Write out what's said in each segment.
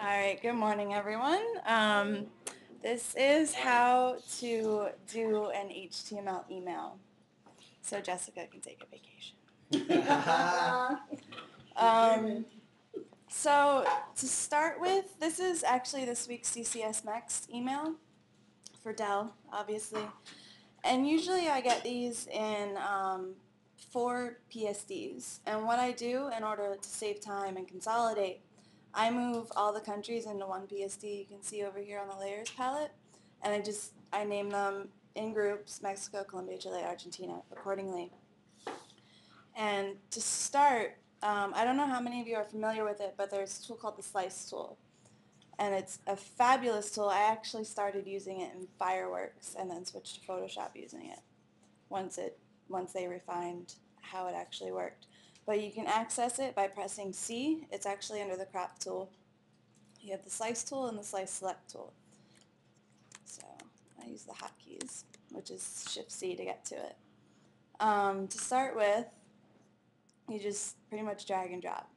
All right, good morning, everyone. This is how to do an HTML email so Jessica can take a vacation. So to start with, this is actually this week's CCS Next email for Dell, obviously. And usually I get these in 4 PSDs. And what I do in order to save time and consolidate, I move all the countries into one PSD. You can see over here on the layers palette. And I name them in groups: Mexico, Colombia, Chile, Argentina, accordingly. And to start, I don't know how many of you are familiar with it, but there's a tool called the Slice tool. And it's a fabulous tool. I actually started using it in Fireworks and then switched to Photoshop using it once they refined how it actually worked. But you can access it by pressing C. It's actually under the crop tool. You have the slice tool and the slice select tool. So I use the hotkeys, which is Shift C to get to it. To start with, you just pretty much drag and drop,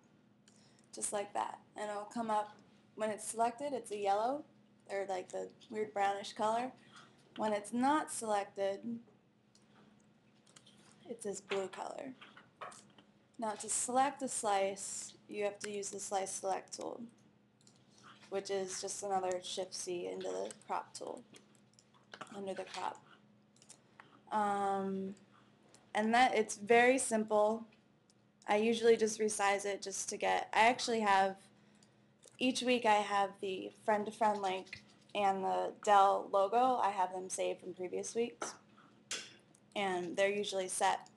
just like that. And it'll come up, when it's selected, it's a yellow, or like the weird brownish color. When it's not selected, it's this blue color. Now to select a slice, you have to use the slice select tool, which is just another Shift C into the crop tool, under the crop. And it's very simple. I usually just resize it just to get, each week I have the friend-to-friend link and the Dell logo. I have them saved from previous weeks, and they're usually set.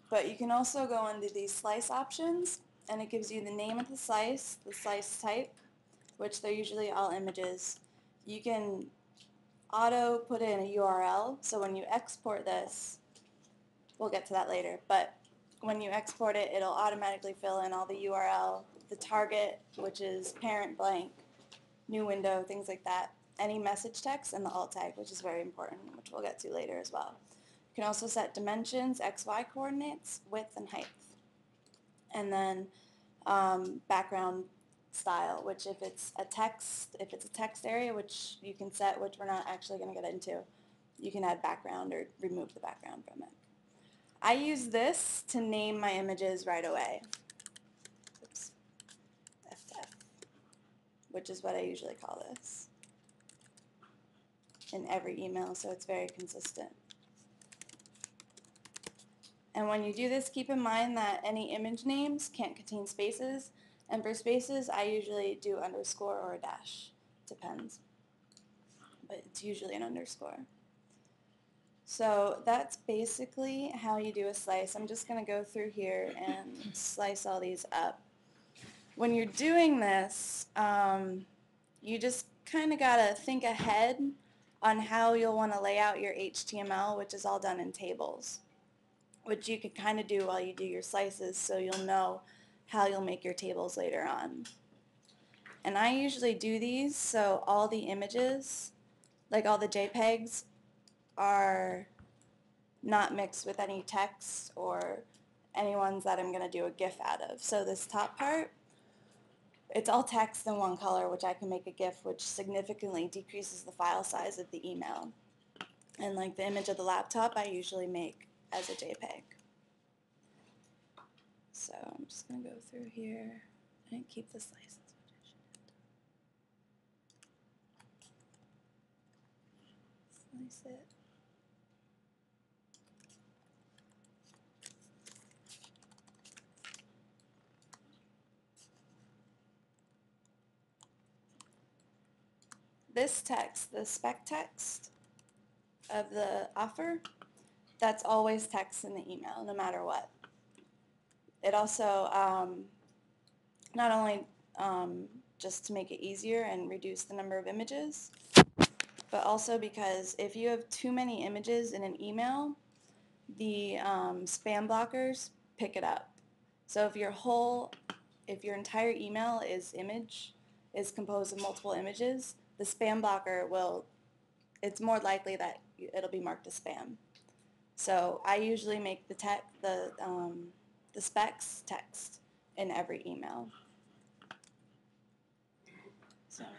But you can also go into these slice options, and it gives you the name of the slice type, which they're usually all images. You can auto put in a URL, so when you export this, we'll get to that later, but when you export it, it'll automatically fill in all the URL, the target, which is parent blank, new window, things like that, any message text, and the alt tag, which is very important, which we'll get to later as well. You can also set dimensions, XY coordinates, width, and height. And then background style, which if it's a text area, which you can set, which we're not actually going to get into, you can add background or remove the background from it. I use this to name my images right away. Oops. FF, which is what I usually call this in every email, so it's very consistent. And when you do this, keep in mind that any image names can't contain spaces, and for spaces, I usually do underscore or a dash. Depends. But it's usually an underscore. So that's basically how you do a slice. I'm just going to go through here and slice all these up. When you're doing this, you just kind of got to think ahead on how you'll want to lay out your HTML, which is all done in tables, which you could kind of do while you do your slices, so you'll know how you'll make your tables later on. And I usually do these so all the images, like all the JPEGs, are not mixed with any text or any ones that I'm going to do a GIF out of. So this top part, it's all text in one color, which I can make a GIF, which significantly decreases the file size of the email. And like the image of the laptop, I usually make as a JPEG. So I'm just going to go through here and keep the slices. Slice it. This text, the spec text of the offer, that's always text in the email, no matter what. It also, not only just to make it easier and reduce the number of images, but also because if you have too many images in an email, the spam blockers pick it up. So if your entire email is composed of multiple images, the spam blocker it's more likely that it'll be marked as spam. So I usually make the specs text in every email.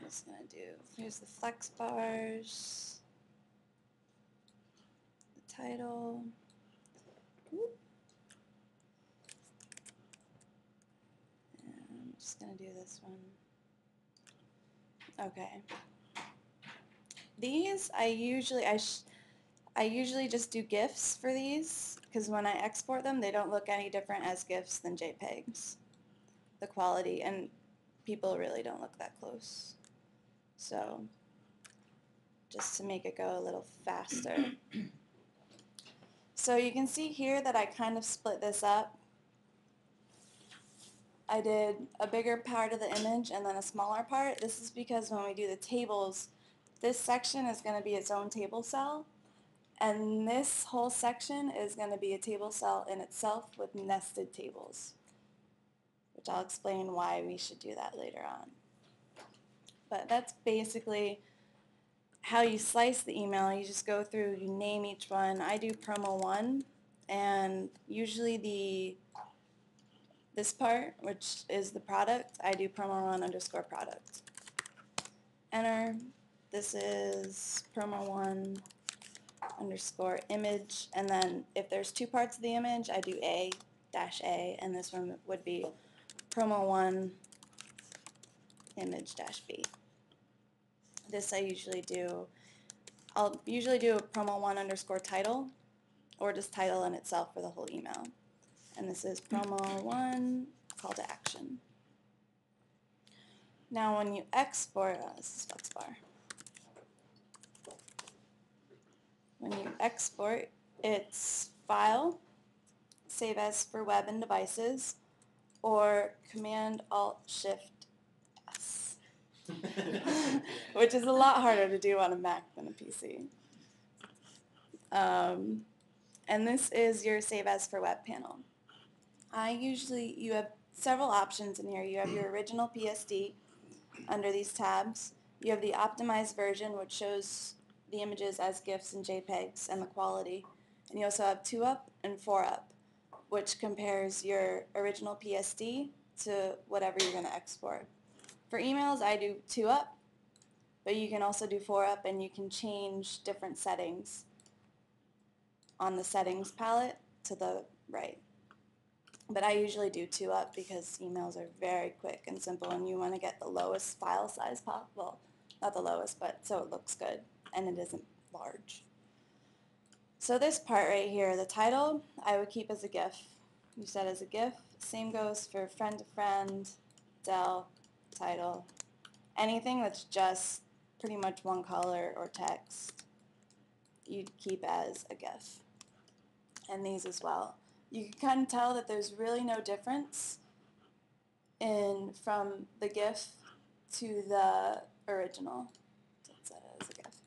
just going to do, here's the flex bars, the title. Whoop. And I'm just going to do this one. Okay. These, I usually just do GIFs for these, because when I export them, they don't look any different as GIFs than JPEGs. The quality, and people really don't look that close. So, just to make it go a little faster. So you can see here that I kind of split this up. I did a bigger part of the image and then a smaller part. This is because when we do the tables, this section is going to be its own table cell, and this whole section is going to be a table cell in itself with nested tables, which I'll explain why we should do that later on. But that's basically how you slice the email. You just go through, you name each one. I do promo 1, and usually this part, which is the product, I do promo1_product. Enter. This is promo1_image, and then if there's two parts of the image, I do A-A, and this one would be promo1_image-B. This I usually do, I'll usually do a promo1_title, or just title in itself for the whole email. And this is promo1 call to action. Now when you export, this is FlexBar. When you export, it's File, Save As for Web and Devices, or Command-Alt-Shift-S, which is a lot harder to do on a Mac than a PC. And this is your Save As for Web panel. You have several options in here. You have your original PSD under these tabs. You have the optimized version, which shows the images as GIFs and JPEGs and the quality. And you also have 2-up and 4-up, which compares your original PSD to whatever you're going to export. For emails, I do 2-up, but you can also do 4-up, and you can change different settings on the settings palette to the right. But I usually do 2-up because emails are very quick and simple, and you want to get the lowest file size possible. Well, not the lowest, but so it looks good and it isn't large. So this part right here, the title, I would keep as a GIF. You said as a GIF. Same goes for friend to friend, Dell, title. Anything that's just pretty much one color or text, you'd keep as a GIF. And these as well. You can kind of tell that there's really no difference from the GIF to the original. Let's set it as a GIF.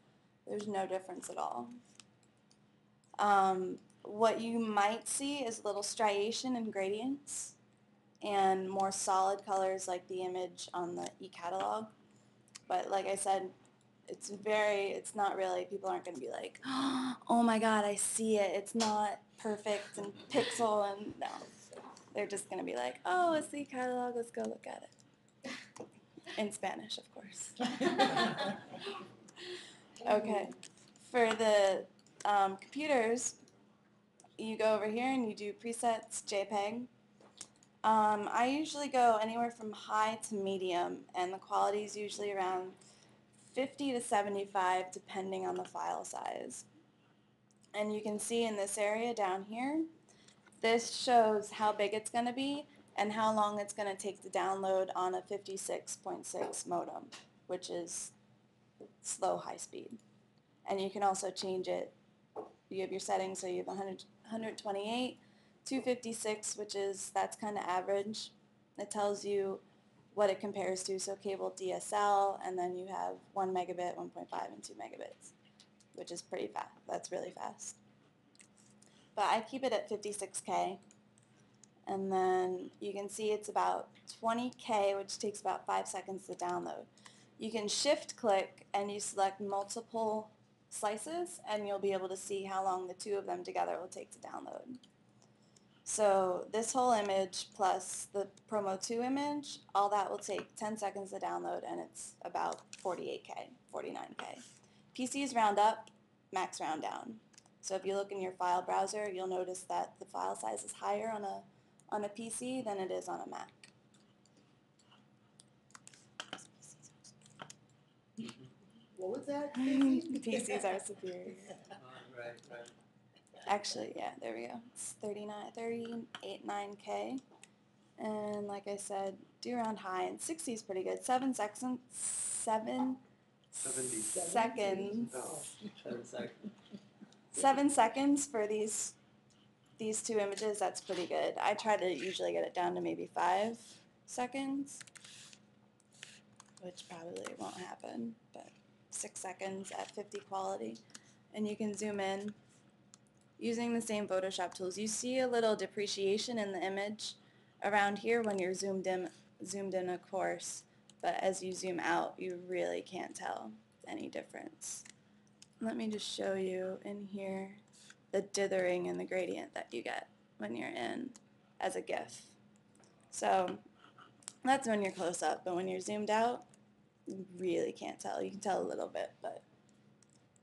There's no difference at all. What you might see is a little striation and gradients and more solid colors like the image on the eCatalog. But like I said, it's not really, people aren't going to be like, oh my god, I see it, it's not perfect and pixel, and no. They're just going to be like, oh, it's the catalog, let's go look at it. In Spanish, of course. Okay. For the computers, you go over here and you do presets, JPEG. I usually go anywhere from high to medium, and the quality is usually around 50 to 75 depending on the file size. And you can see in this area down here, this shows how big it's going to be and how long it's going to take to download on a 56.6 modem, which is slow high speed. And you can also change it. You have your settings, so you have 128, 256, that's kind of average. It tells you what it compares to, so cable DSL, and then you have 1 megabit, 1.5, and 2 megabits, which is pretty fast. That's really fast. But I keep it at 56K, and then you can see it's about 20K, which takes about 5 seconds to download. You can shift click and you select multiple slices, and you'll be able to see how long the two of them together will take to download. So this whole image plus the Promo 2 image, all that will take 10 seconds to download, and it's about 48K, 49K. PCs round up, Macs round down. So if you look in your file browser, you'll notice that the file size is higher on a PC than it is on a Mac. What was that? PCs are superior. Right. Actually, yeah, there we go. It's 39K. And like I said, do round high, and 60 is pretty good. 7 seconds. 70. Seconds. Oh, 7 seconds. 7 seconds for these two images, that's pretty good. I try to usually get it down to maybe 5 seconds, which probably won't happen, but 6 seconds at 50 quality. And you can zoom in using the same Photoshop tools. You see a little depreciation in the image around here when you're zoomed in, of course, but as you zoom out, you really can't tell any difference. Let me just show you in here the dithering and the gradient that you get when you're in as a GIF. So that's when you're close up, but when you're zoomed out, you really can't tell. You can tell a little bit, but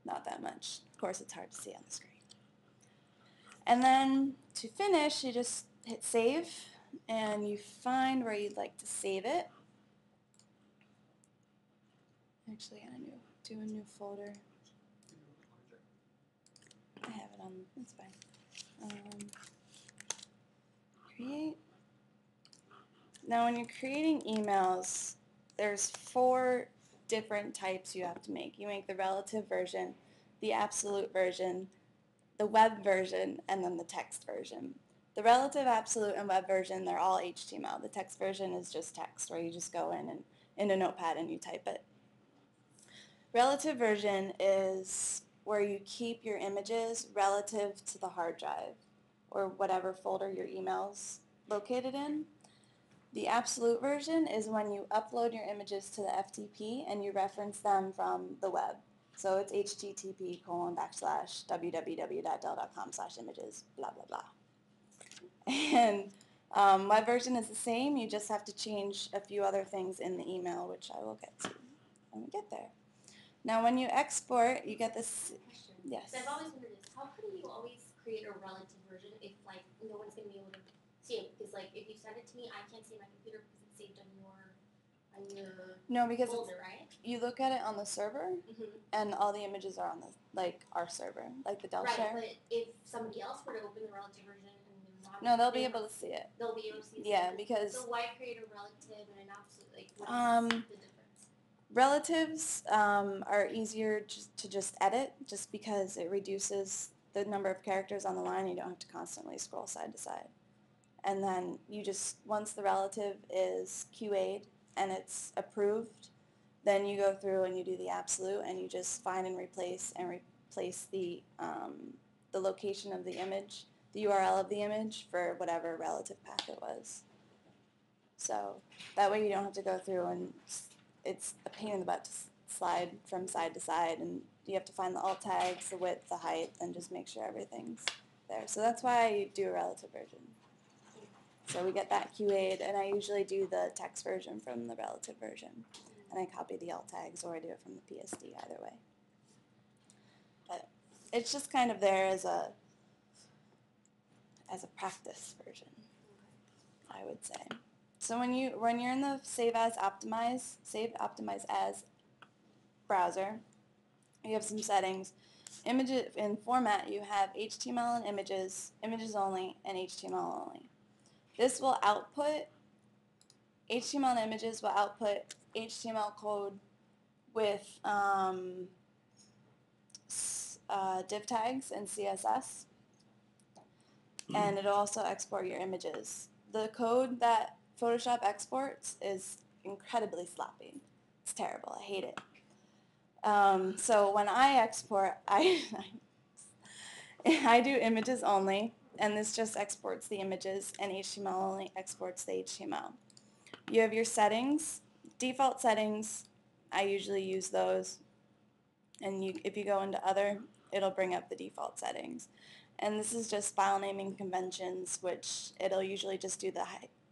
not that much. Of course, it's hard to see on the screen. And then to finish, you just hit save, and you find where you'd like to save it. Actually, I'm going to do a new folder. I have it on, that's fine. Create. Now when you're creating emails, there's 4 different types you have to make. You make the relative version, the absolute version, the web version, and then the text version. The relative, absolute, and web version, they're all HTML. The text version is just text, where you just go in a notepad and you type it. Relative version is where you keep your images relative to the hard drive or whatever folder your email's located in. The absolute version is when you upload your images to the FTP and you reference them from the web. So it's http://www.dell.com/images, blah, blah, blah. And web version is the same. You just have to change a few other things in the email, which I will get to when we get there. Now, when you export, you get this. Question. Yes. So I've always wondered this. How can you always create a relative version if, like, no one's going to be able to see it? Because, like, if you send it to me, I can't see my computer because it's saved on your No, because folder, right? you look at it on the server, and all the images are on the our server, like the Dell Right, share. but if somebody else were to open the relative version and they're not, No, they'll be able to see it. They'll be able to see it. Yeah, because so why create a relative and an absolute? Like, what's the difference? Relatives are easier to just edit, just because it reduces the number of characters on the line. You don't have to constantly scroll side to side. And then you just, once the relative is QA'd and it's approved, then you go through and you do the absolute, and you just find and replace the location of the image, the URL of the image for whatever relative path it was. So that way you don't have to go through, and it's a pain in the butt to slide from side to side, and you have to find the alt tags, the width, the height, and just make sure everything's there. So that's why I do a relative version. So we get that QA'd, and I usually do the text version from the relative version, and I copy the alt tags, or I do it from the PSD, either way. But it's just kind of there as a practice version, I would say. So when you're in the save optimize as browser, you have some settings. Images in format, you have HTML and images only, and HTML only. This will output, HTML and images will output HTML code with div tags and CSS, and it'll also export your images. The code that Photoshop exports is incredibly sloppy. It's terrible. I hate it. So when I export, I do images only, and this just exports the images, and HTML only exports the HTML. You have your settings, default settings. I usually use those, and if you go into other, it'll bring up the default settings. And this is just file naming conventions, which it'll usually just do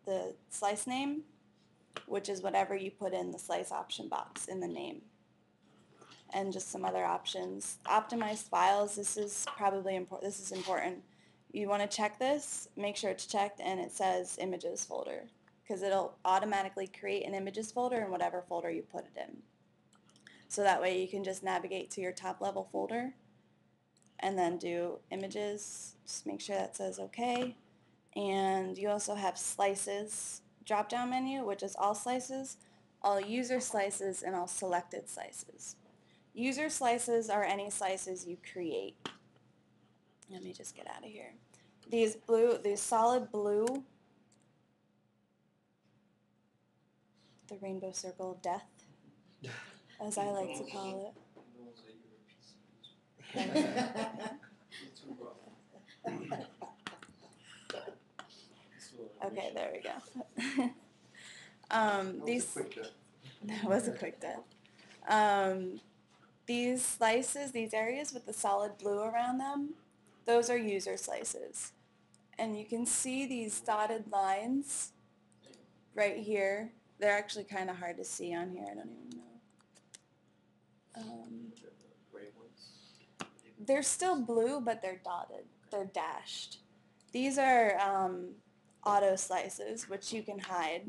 the slice name, which is whatever you put in the slice option box in the name. And just some other options. Optimized files, this is probably important. This is important. You want to check this, make sure it's checked, and it says images folder, because it'll automatically create an images folder in whatever folder you put it in. So that way you can just navigate to your top level folder and then do images. Just make sure that says okay. And you also have slices drop down menu, which is all slices, all user slices, and all selected slices. User slices are any slices you create. Let me just get out of here. These solid blue, the rainbow circle of death, as I like to call it. Okay, there we go. That was a quick death. These slices, these areas with the solid blue around them, those are user slices. And you can see these dotted lines right here. They're actually kind of hard to see on here. I don't even know. They're still blue, but they're dotted. They're dashed. These are auto slices, which you can hide.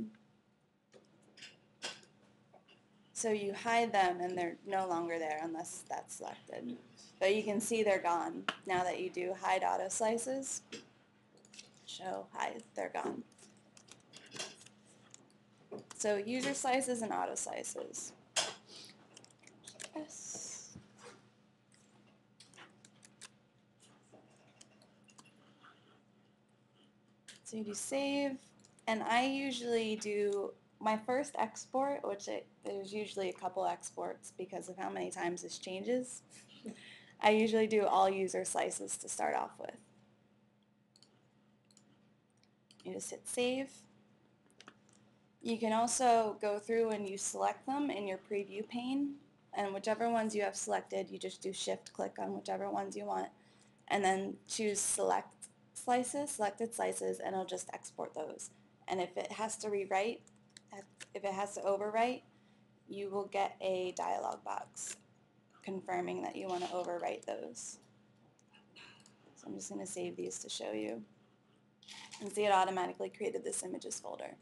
So you hide them and they're no longer there unless that's selected. But you can see they're gone now that you do hide auto slices. Show hide, they're gone. So user slices and auto slices. Yes. So you do save, and I usually do my first export, which there's usually a couple exports because of how many times this changes. I usually do all user slices to start off with. You just hit save. You can also go through and you select them in your preview pane, and whichever ones you have selected, you just do shift click on whichever ones you want, and then choose selected slices, and it'll just export those. And if it has to rewrite, if it has to overwrite, you will get a dialog box confirming that you want to overwrite those. So I'm just going to save these to show you. And see, it automatically created this images folder.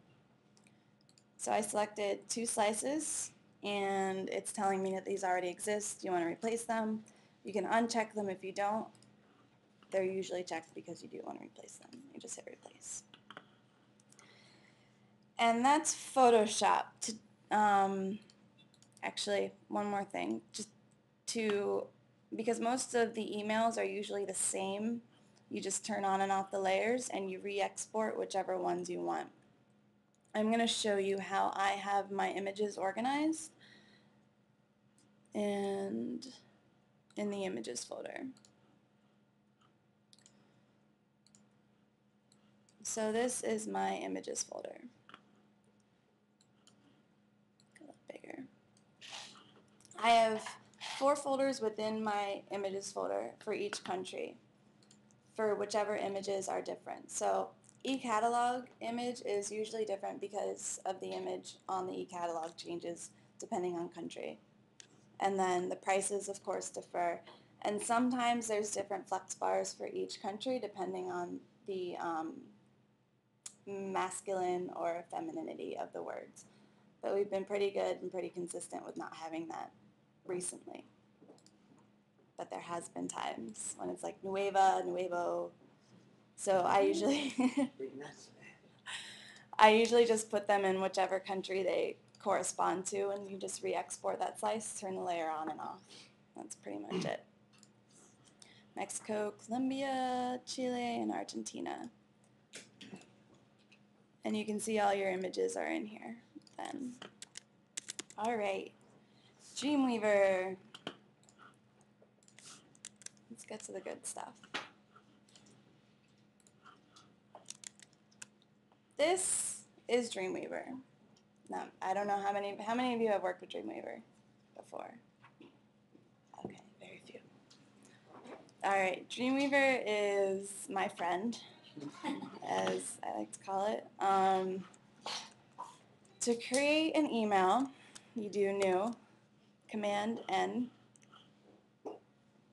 So I selected 2 slices, and it's telling me that these already exist. You want to replace them. You can uncheck them if you don't. They're usually checked because you do want to replace them. You just hit replace. And that's Photoshop. Actually, one more thing. Because most of the emails are usually the same, you just turn on and off the layers and you re-export whichever ones you want. I'm going to show you how I have my images organized and in the images folder. So this is my images folder. A little bigger. I have 4 folders within my images folder for each country, for whichever images are different. So eCatalog image is usually different because of the image on the eCatalog changes depending on country. And then the prices, of course, differ. And sometimes there's different flex bars for each country depending on the masculine or femininity of the words. But we've been pretty good and pretty consistent with not having that recently. But there has been times when it's like nueva, nuevo. So I usually just put them in whichever country they correspond to, and you just re-export that slice, turn the layer on and off. That's pretty much it. Mexico, Colombia, Chile, and Argentina. And you can see all your images are in here then. All right, Dreamweaver. Let's get to the good stuff. This is Dreamweaver. Now, I don't know how many of you have worked with Dreamweaver before? Okay, very few. All right, Dreamweaver is my friend, as I like to call it. To create an email, you do new, Command N,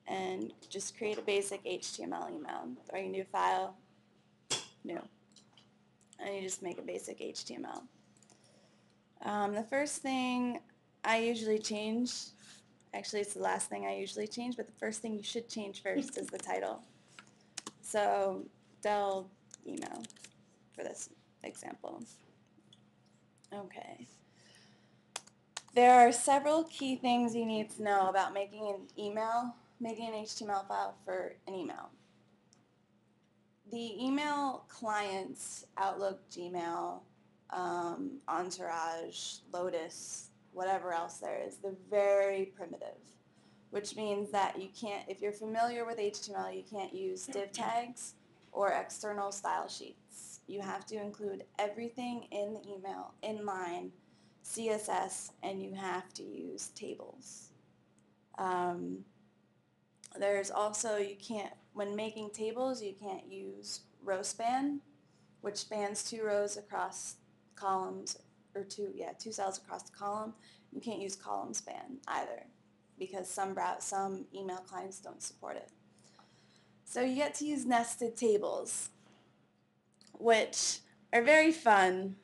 and just create a basic HTML email. Or you new file, new, and you just make a basic HTML. The first thing I usually change, actually it's the last thing I usually change, but the first thing you should change first is the title. So Dell email for this example. Okay. There are several key things you need to know about making an HTML file for an email. The email clients, Outlook, Gmail, Entourage, Lotus, whatever else there is, they're very primitive, which means that you can't, if you're familiar with HTML, you can't use div tags or external style sheets. You have to include everything in the email, inline, CSS, and you have to use tables. There's also, you can't, when making tables, you can't use row span, which spans 2 rows across columns, or two cells across the column. You can't use column span either, because some email clients don't support it. So you get to use nested tables, which are very fun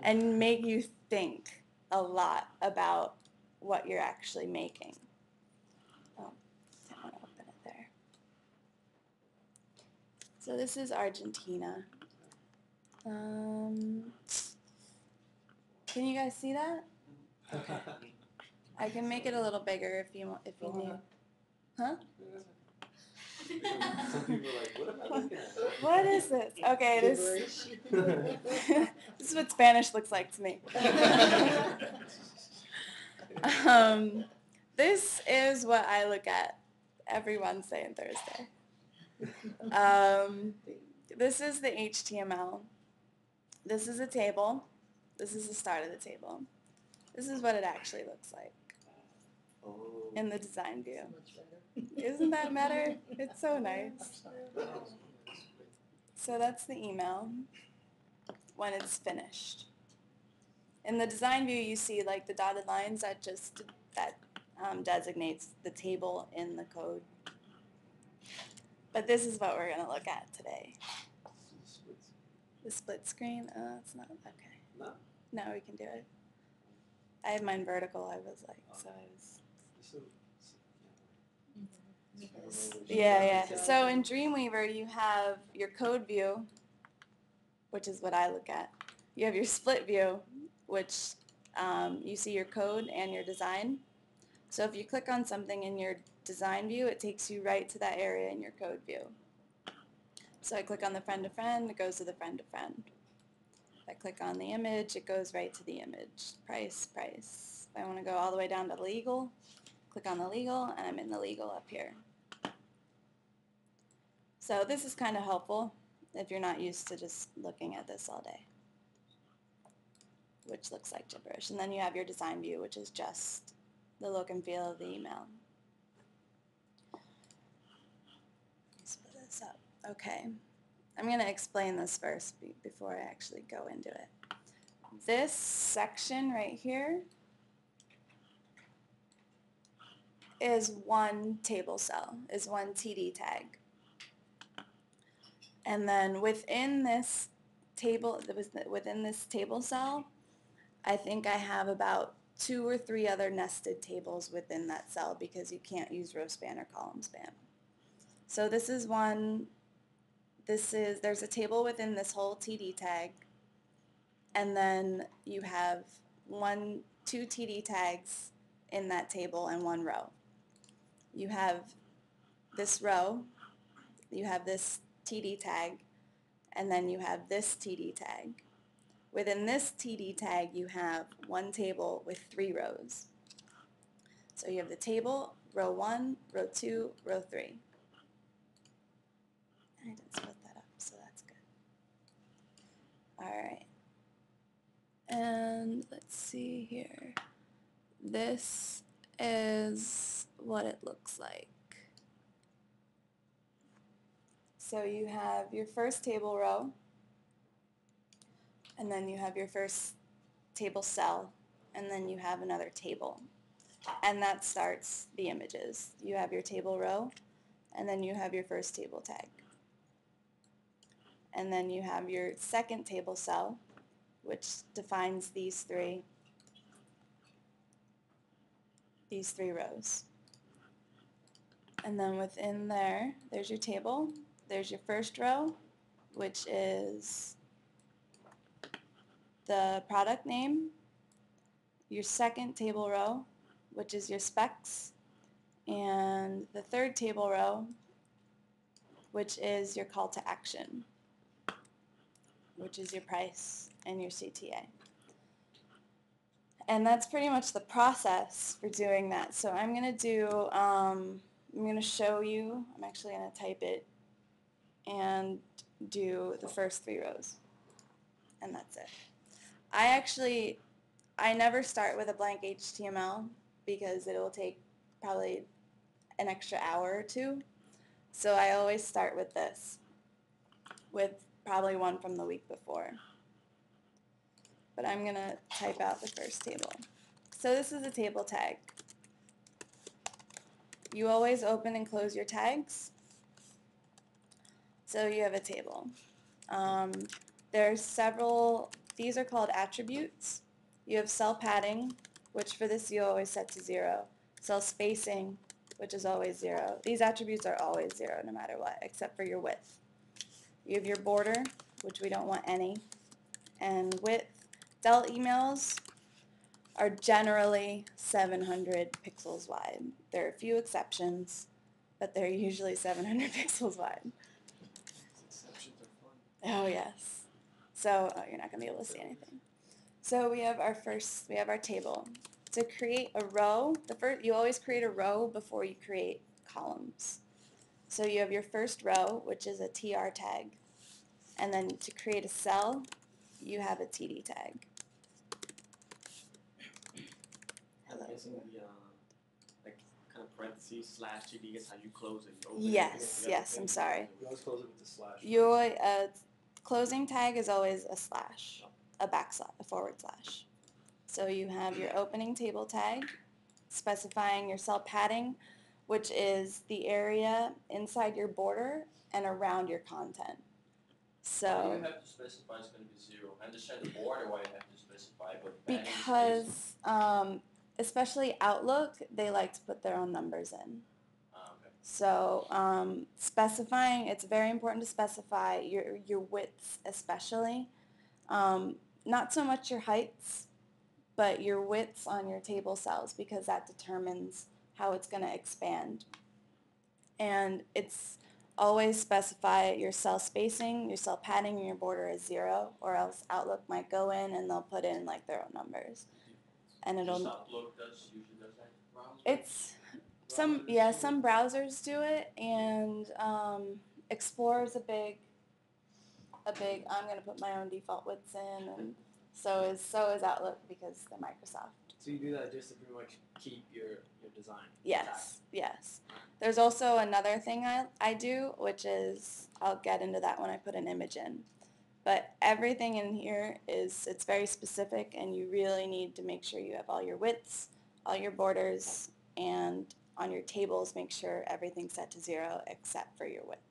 and make you think a lot about what you're actually making. Oh, I don't want to open it there. So this is Argentina. Can you guys see that? Okay. I can make it a little bigger if you need. Huh? Some people are like, what am I looking at? What is this? Okay, this is what Spanish looks like to me. This is what I look at every Wednesday and Thursday. This is the HTML. This is a table. This is the start of the table. This is what it actually looks like in the design view. Isn't that better? It's so nice. So that's the email when it's finished. In the design view, you see like the dotted lines that designates the table in the code. But this is what we're going to look at today. The split screen? It's not okay. No? No, we can do it. I have mine vertical. I was like, so I was. Yeah. So in Dreamweaver, you have your code view, which is what I look at. You have your split view, which you see your code and your design. So if you click on something in your design view, it takes you right to that area in your code view. So I click on the friend-to-friend, it goes to the friend-to-friend. If I click on the image, it goes right to the image. Price. If I want to go all the way down to legal, click on the legal, and I'm in the legal up here. So this is kind of helpful if you're not used to just looking at this all day, which looks like gibberish. And then you have your design view, which is just the look and feel of the email. Let's put this up. Okay. I'm going to explain this first before I actually go into it. This section right here is one table cell, is one TD tag. And then within this table cell, I think I have about 2 or 3 other nested tables within that cell because you can't use row span or column span. So this is one. There's a table within this whole TD tag, and then you have 2 TD tags in that table and 1 row. You have this row, you have this TD tag, and then you have this TD tag. Within this TD tag, you have 1 table with 3 rows. So you have the table, row 1, row 2, row 3. I didn't split that up, so that's good. All right. And let's see here. This is what it looks like. So you have your first table row, and then you have your first table cell, and then you have another table. And that starts the images. You have your table row, and then you have your first table tag. And then you have your second table cell, which defines these three rows. And then within there, there's your table. There's your first row, which is the product name. Your second table row, which is your specs. And the third table row, which is your call to action, which is your price and your CTA. And that's pretty much the process for doing that. So I'm going to show you, I'm actually going to type it and do the first 3 rows. And that's it. I never start with a blank HTML because it will take probably an extra hour or 2. So I always start with this, with probably one from the week before. But I'm going to type out the first table. So this is a table tag. You always open and close your tags. So you have a table. There's several, these are called attributes. You have cell padding, which for this you always set to 0. Cell spacing, which is always 0. These attributes are always 0 no matter what, except for your width. You have your border, which we don't want any, and width. Dell emails are generally 700 pixels wide. There are a few exceptions, but they're usually 700 pixels wide. Exceptions are fun. Oh yes. So you're not going to be able to see anything. So we have our table. To create a row, you always create a row before you create columns. So you have your first row, which is a TR tag. And then to create a cell, you have a TD tag. I'm guessing the like kind of parentheses slash GD is how you close it. You open Yes, it, yes, I'm sorry. We always close it with the slash. Your closing tag is always a slash, a backslash, a forward slash. So you have your opening table tag specifying your cell padding, which is the area inside your border and around your content. Why do So you have to specify it's going to be 0? I understand the border why you have to specify, but padding is because especially Outlook, they like to put their own numbers in. okay. So specifying, it's very important to specify your widths especially. Not so much your heights, but your widths on your table cells because that determines how it's going to expand. And it's always specify your cell spacing, your cell padding, and your border is 0, or else Outlook might go in and they'll put in like their own numbers. And Just it'll, Outlook usually does that. it's, some browsers do it, and Explorer's a big, I'm going to put my own default widths in, and so is Outlook because they're Microsoft. So you do that just to pretty much keep your design. Yes, yes. There's also another thing I do, which is, I'll get into that when I put an image in. But everything in here it's very specific, and you really need to make sure you have all your widths, all your borders, and on your tables, make sure everything's set to 0 except for your width.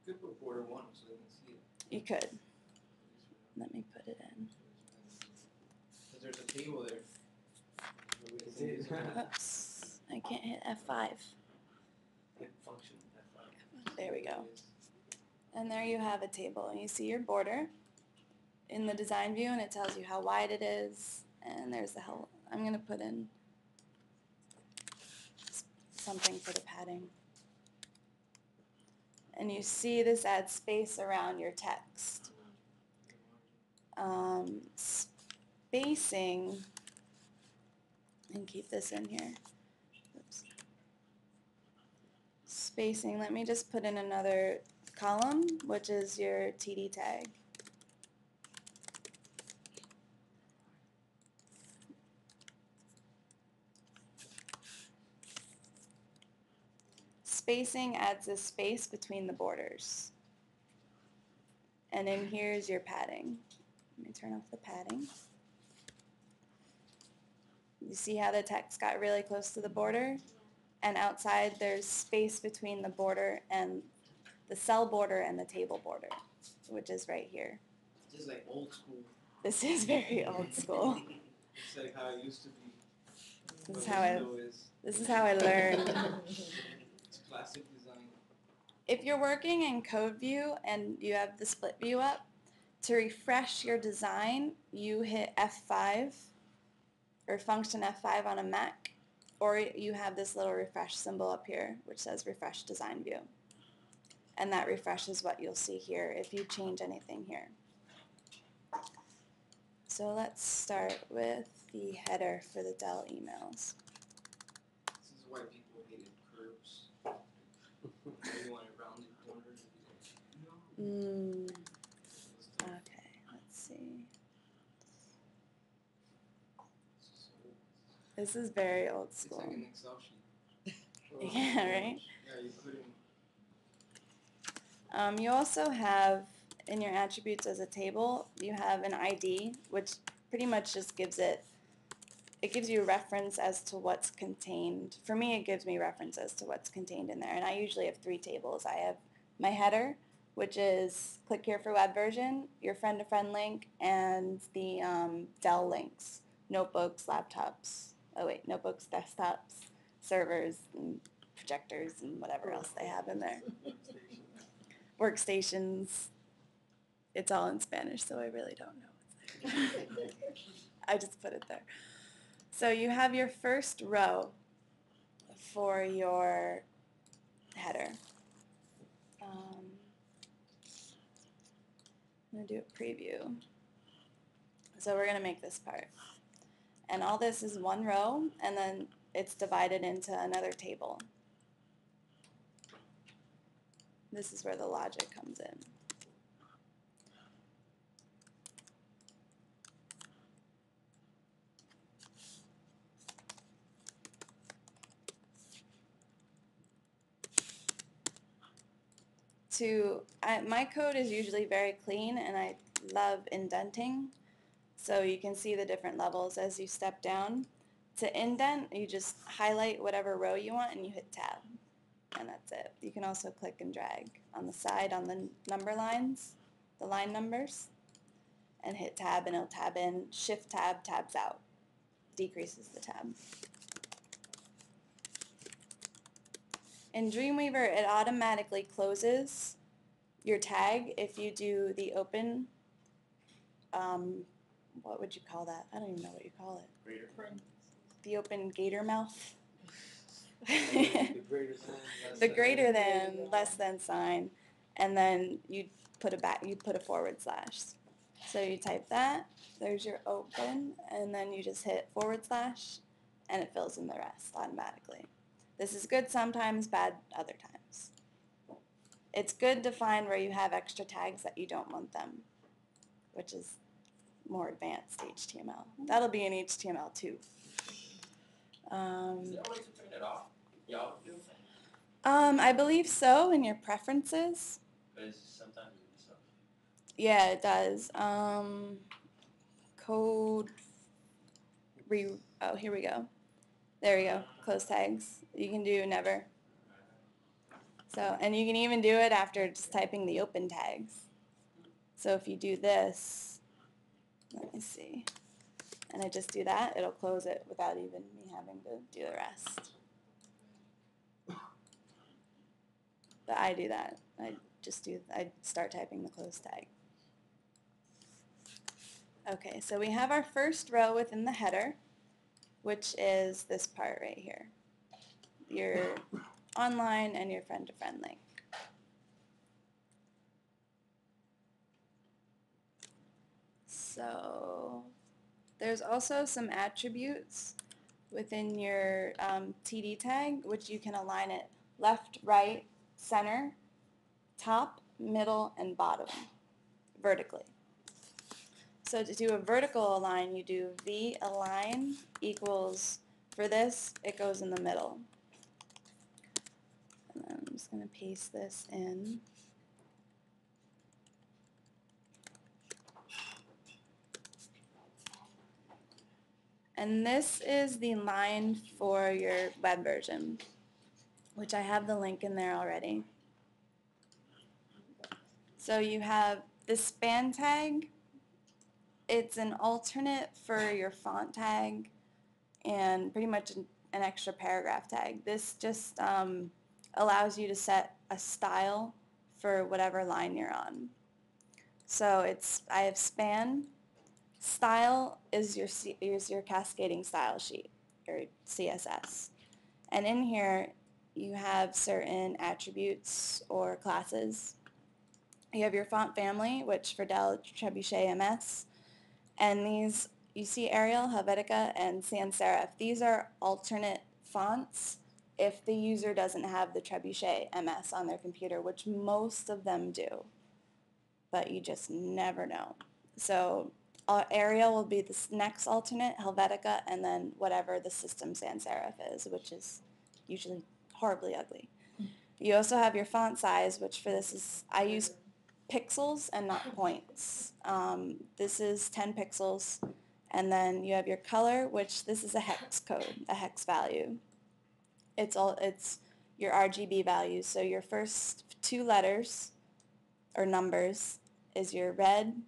You could put border 1 so they can see it. You could. Let me put it in. Because there's a table there. Where we can see it. Oops, I can't hit F5. Hit function F5. There we go. And there you have a table. And you see your border in the design view, and it tells you how wide it is. And there's the help. I'm going to put in something for the padding. And you see this adds space around your text. Spacing, and keep this in here. Oops. Spacing, let me just put in another column, which is your TD tag. spacing adds a space between the borders. And in here is your padding. Let me turn off the padding. You see how the text got really close to the border? And outside there's space between the border and the cell border and the table border, which is right here. Just like old school. This is very old school. It's like how it used to be. This is but how it I still is. this is how I learned. It's classic design. If you're working in code view and you have the split view up, to refresh your design, you hit F5 or function F5 on a Mac, or you have this little refresh symbol up here which says refresh design view. And that refreshes what you'll see here if you change anything here. So let's start with the header for the Dell emails. This is why people hated curves. They wanted rounded corners. No. Okay, let's see. This is very old It's school. like an Excel sheet. Yeah, right? Yeah, you put in. You also have, in your attributes as a table, you have an ID, which pretty much just gives it gives you a reference as to what's contained. For me, it gives me reference as to what's contained in there. And I usually have 3 tables. I have my header, which is click here for web version, your friend-to-friend link, and the Dell links, notebooks, laptops, notebooks, desktops, servers, and projectors, and whatever else they have in there. Workstations. It's all in Spanish, so I really don't know what's there. I just put it there. So you have your first row for your header. I'm going to do a preview. So we're going to make this part. And all this is one row, and then it's divided into another table. This is where the logic comes in. My code is usually very clean, and I love indenting. So you can see the different levels as you step down. To indent, you just highlight whatever row you want and you hit tab. And that's it. You can also click and drag on the side on the number lines, the line numbers, and hit tab and it'll tab in. Shift tab tabs out. Decreases the tab. In Dreamweaver, it automatically closes your tag if you do the open, what would you call that? I don't even know what you call it. Greater. The open gator mouth. The greater sign. The greater than, less than sign, and then you put a forward slash. So you type that, there's your open, and then you just hit forward slash, and it fills in the rest automatically. This is good sometimes, bad other times. It's good to find where you have extra tags that you don't want them, which is more advanced HTML. That'll be in HTML too. Is there a way to turn it off? Yeah, do. I believe so in your preferences. Because sometimes it is stuff. Yeah, it does. Oh, here we go. There we go. Close tags. You can do never. So, and you can even do it after just typing the open tags. So if you do this, let me see, and I just do that, it'll close it without even me having to do the rest. But I do that. I start typing the close tag. Okay, so we have our first row within the header, which is this part right here. Your online and your friend-to-friend link. So there's also some attributes within your TD tag, which you can align it left, right, center, top, middle, and bottom, vertically. So to do a vertical align, you do v align equals, for this, it goes in the middle. And then just going to paste this in. And this is the line for your web version, which I have the link in there already. So you have the span tag. It's an alternate for your font tag and pretty much an extra paragraph tag. This just allows you to set a style for whatever line you're on. So I have span. Style is your cascading style sheet, or CSS. And in here, you have certain attributes or classes. You have your font family, which for Dell, Trebuchet MS. And these, you see Arial, Helvetica, and Sans Serif. These are alternate fonts if the user doesn't have the Trebuchet MS on their computer, which most of them do. But you just never know. So Arial will be the next alternate, Helvetica, and then whatever the system sans serif is, which is usually horribly ugly. You also have your font size, which for this is, I use pixels and not points. This is 10 pixels. And then you have your color, which this is a hex code, a hex value. It's your RGB values. So your first 2 letters or numbers is your red,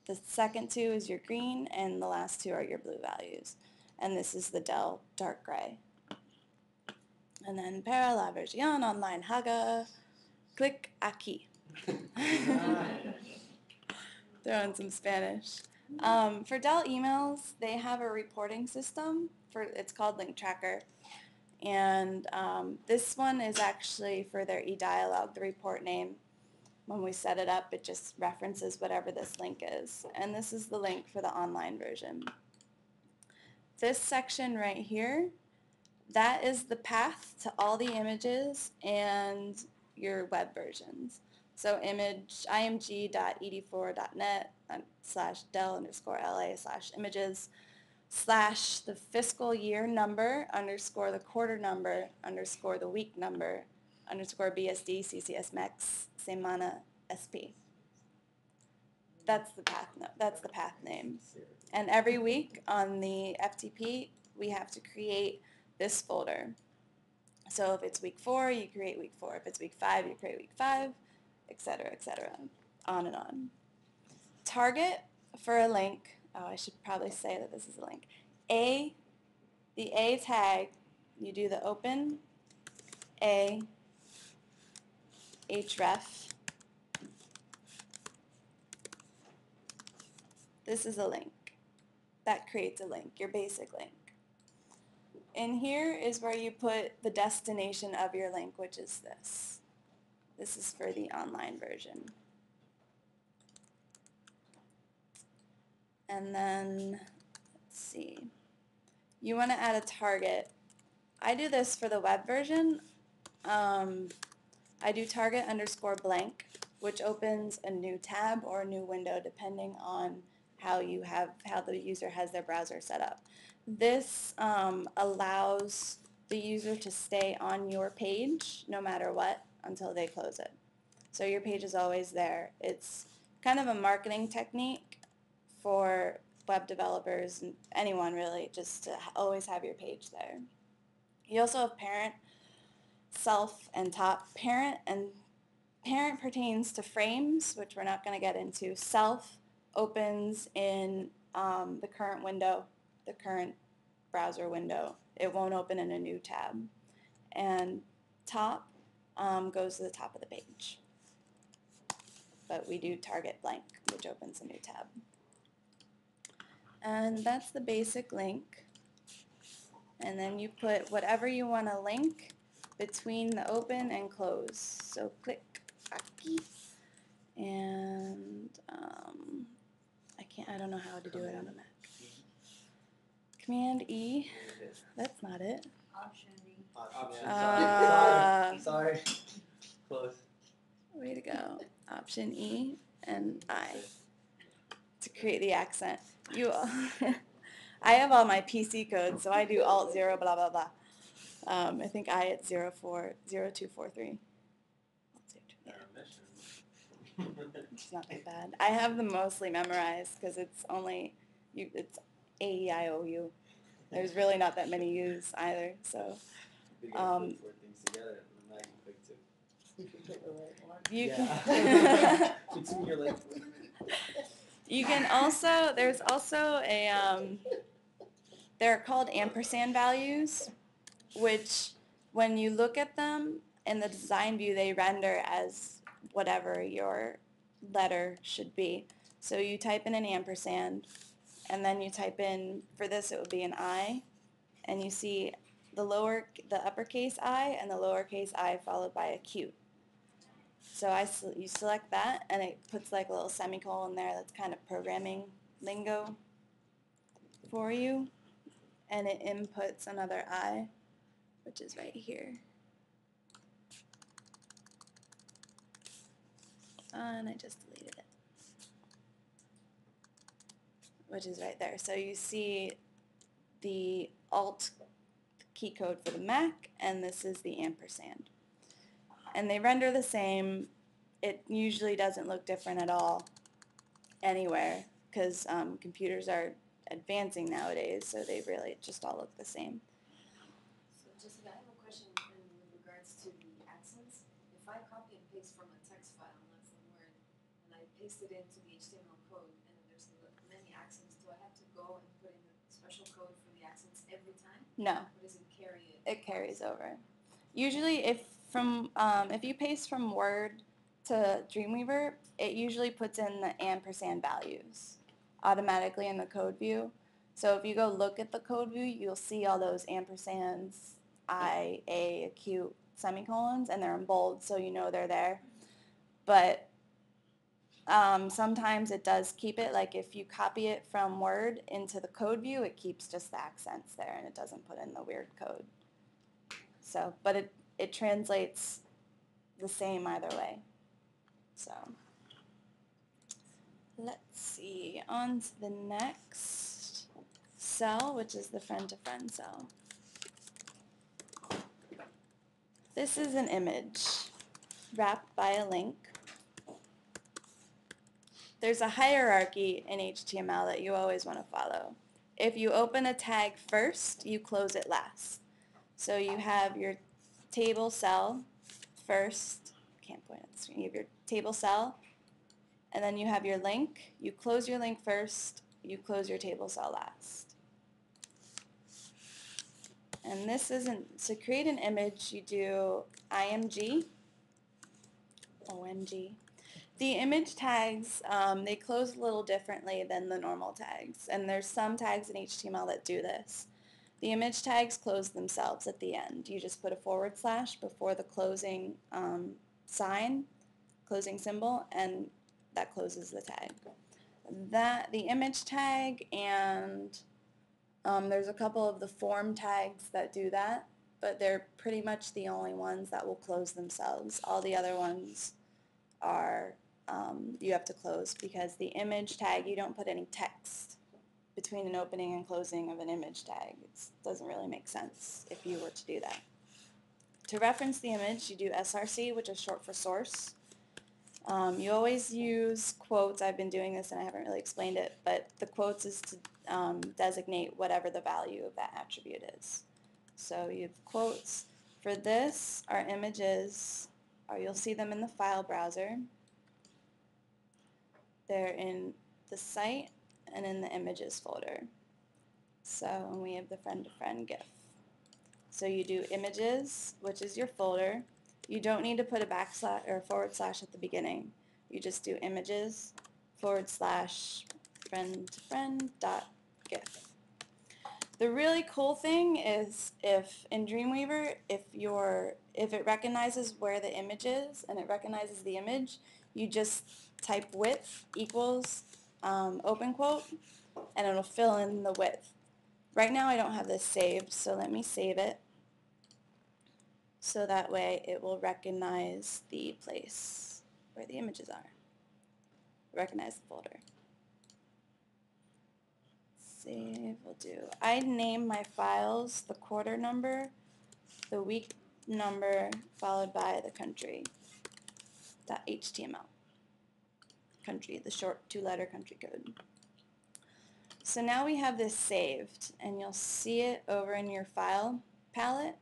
the second 2 is your green, and the last 2 are your blue values. And this is the Dell dark gray. And then para la versión online haga, click aquí. Throw in some Spanish. For Dell emails, they have a reporting system. It's called Link Tracker. And this one is actually for their eDialog, the report name. When we set it up, it just references whatever this link is. And this is the link for the online version. This section right here, that is the path to all the images and your web versions. So image img.ed4.net /del_la/images / the fiscal year number _ the quarter number _ the week number _ BSD CCSMEX Semana SP. That's the path. That's the path name. And every week on the FTP, we have to create this folder. So if it's week 4, you create week 4. If it's week 5, you create week 5, etc., on and on. Target for a link. Oh, I should probably say that this is a link. The A tag, you do the open A href. This is a link. That creates a link, your basic link. In here is where you put the destination of your link, which is this. This is for the online version. And then, let's see. You want to add a target. I do this for the web version. I do target _blank, which opens a new tab or a new window depending on how the user has their browser set up. This allows the user to stay on your page no matter what until they close it. So your page is always there. It's kind of a marketing technique for web developers and anyone really, just to always have your page there. You also have parent, self, and top. Parent pertains to frames, which we're not going to get into. Self opens in the current window, the current browser window. It won't open in a new tab. And top goes to the top of the page. But we do target blank, which opens a new tab. And that's the basic link. And then you put whatever you want to link between the open and close. So click aquí. And I don't know how to do it on a Mac. Command E. That's not it. Option. Sorry. Close. Way to go. Option E and I to create the accent. I have all my PC codes, so I do Alt 0 blah blah blah. I think I at 0243. It's not that bad. I have them mostly memorized because it's only it's A-E-I-O-U. There's really not that many U's either. So You gotta put four things together, and now you picked it. You can pick the right one. you Yeah. It's in your like. you can also there's also a they're called ampersand values, which when you look at them in the design view, they render as whatever your letter should be. So you type in an ampersand, and then you type in, for this it would be an I, and you see the uppercase I and the lowercase I followed by a Q. So you select that, and it puts like a little semicolon there that's kind of programming lingo for you, and it inputs another I, which is right here. And I just deleted it, which is right there. So you see the Alt key code for the Mac, and this is the ampersand. And they render the same. It usually doesn't look different at all anywhere because computers are advancing nowadays, so they really just all look the same. So Jessica, I have a question with regards to the accents. If I copy and paste from a text file, not from Word, and I paste it into the HTML code, and there's many accents, do I have to go and put in a special code for the accents every time? No. Or does it carry it? It carries over. Usually if you paste from Word to Dreamweaver, it usually puts in the ampersand values automatically in the code view. So if you go look at the code view, you'll see all those ampersands, I, A, Q, semicolons, and they're in bold, so you know they're there. But sometimes it does keep it, like if you copy it from Word into the code view, it keeps just the accents there and it doesn't put in the weird code. So, but it translates the same either way. So, let's see, on to the next cell, which is the friend-to-friend cell. This is an image wrapped by a link. There's a hierarchy in HTML that you always want to follow. If you open a tag first, you close it last. So you have your table cell first. Can't point at the screen. You have your table cell, and then you have your link. You close your link first. You close your table cell last. And this isn't, to create an image, you do IMG, OMG. The image tags, they close a little differently than the normal tags, and there's some tags in HTML that do this. The image tags close themselves at the end. You just put a / before the closing sign, closing symbol, and that closes the tag. The image tag, and there's a couple of the form tags that do that, but they're pretty much the only ones that will close themselves. All the other ones are you have to close, because the image tag, you don't put any text between an opening and closing of an image tag. It doesn't really make sense if you were to do that. To reference the image, you do SRC, which is short for source. You always use quotes. I've been doing this and I haven't really explained it, but the quotes is to designate whatever the value of that attribute is. So you have quotes. For this, our images, you'll see them in the file browser. They're in the site and in the images folder. So we have the friend-to-friend GIF. So you do images, which is your folder. You don't need to put a / or / at the beginning. You just do images / friend-to-friend.gif. The really cool thing is if in Dreamweaver, if it recognizes where the image is and it recognizes the image, you just type width equals open quote, and it'll fill in the width. Right now I don't have this saved, so let me save it. So that way it will recognize the place where the images are. Recognize the folder. Save will do. I name my files the quarter number, the week number, followed by the country.html. country, the short 2-letter country code. So now we have this saved, and you'll see it over in your file palette,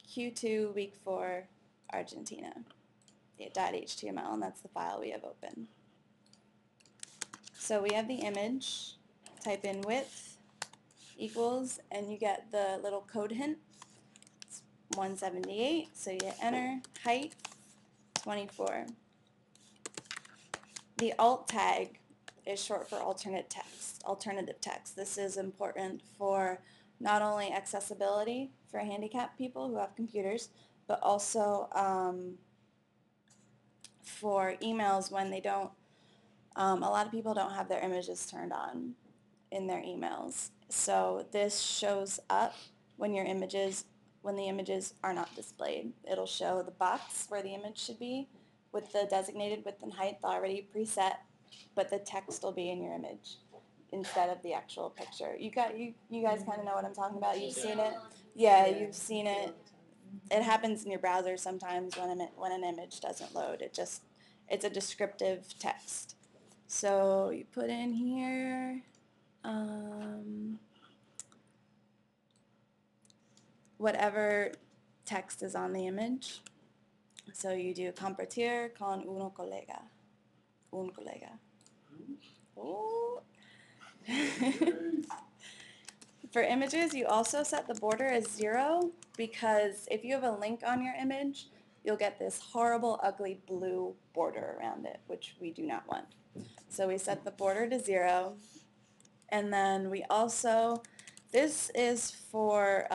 Q2 week 4 Argentina, .html, and that's the file we have open. So we have the image, type in width equals, and you get the little code hint. It's 178, so you hit enter, height 24. The alt tag is short for alternative text. This is important for not only accessibility for handicapped people who have computers, but also for emails when they don't, a lot of people don't have their images turned on in their emails. So this shows up when the images are not displayed. It'll show the box where the image should be with the designated width and height already preset, but the text will be in your image instead of the actual picture. You guys kind of know what I'm talking about. You've seen it. Yeah, you've seen it. It happens in your browser sometimes when an image doesn't load. It's a descriptive text. So you put in here whatever text is on the image. So you do compartir con un colega. Oh. For images, you also set the border as 0 because if you have a link on your image, you'll get this horrible, ugly blue border around it, which we do not want. So we set the border to 0. And then we also, this is for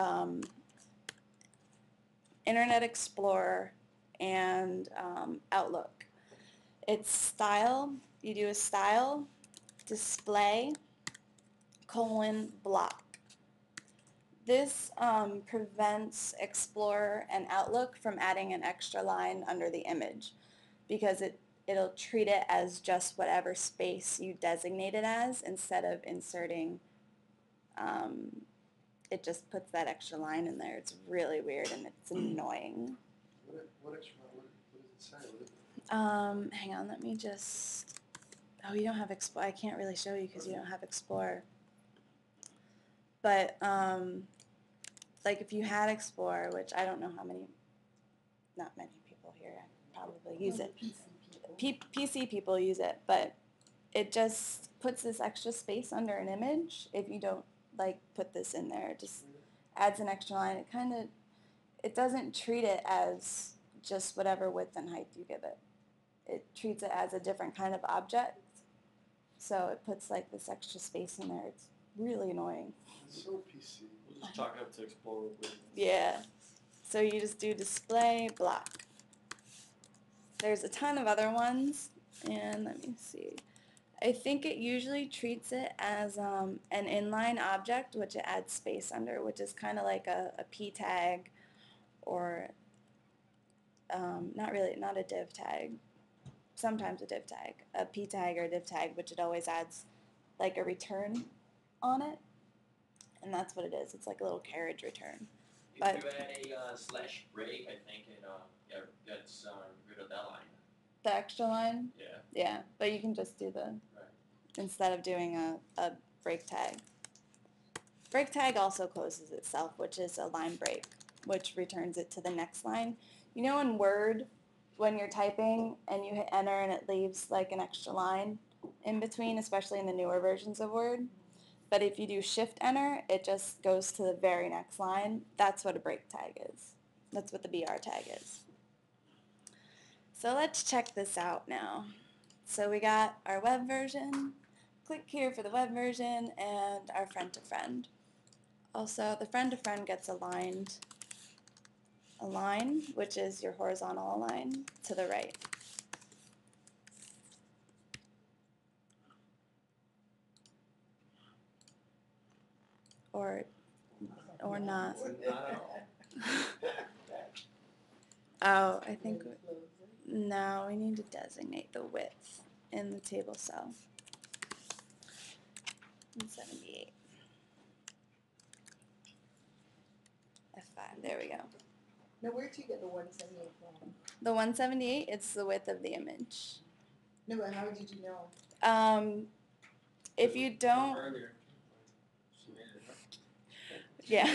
Internet Explorer and Outlook. It's style, you do a style, display, : block. This prevents Explorer and Outlook from adding an extra line under the image because it'll treat it as just whatever space you designate it as instead of inserting, it just puts that extra line in there. It's really weird and it's annoying. What does it say? Hang on, let me just, oh, you don't have Explorer. I can't really show you because you don't have Explorer. But, like if you had Explorer, which I don't know how many, not many people here probably use it. PC people use it, but it just puts this extra space under an image if you don't like put this in there. It just adds an extra line. It doesn't treat it as just whatever width and height you give it. It treats it as a different kind of object. So it puts like this extra space in there. It's really annoying. It's so PC. We'll just chalk it up to Explorer with. Yeah. So you just do display block. There's a ton of other ones, and let me see. I think it usually treats it as an inline object, which it adds space under, which is kind of like a p tag, or not a div tag. Sometimes a div tag, a p tag or a div tag, which it always adds like a return on it, and that's what it is. It's like a little carriage return. But If you add a slash break, I think it gets rid of that line. the extra line, Yeah. yeah, but you can just do the, instead of doing a break tag. Break tag also closes itself, which is a line break, which returns it to the next line. You know in Word, when you're typing and you hit enter and it leaves like an extra line in between, especially in the newer versions of Word? But if you do shift enter, it just goes to the very next line. That's what a break tag is. That's what the BR tag is. So let's check this out now. So we got our web version. Click here for the web version and our friend-to-friend. Also, the friend-to-friend gets aligned, a line, which is your horizontal line to the right. Or not. Oh, I think, no, we need to designate the width in the table cell. 178. F5, there we go. Now, where'd you get the 178 from? The 178, it's the width of the image. No, but how did you know? If you don't, Earlier. She made it up. yeah.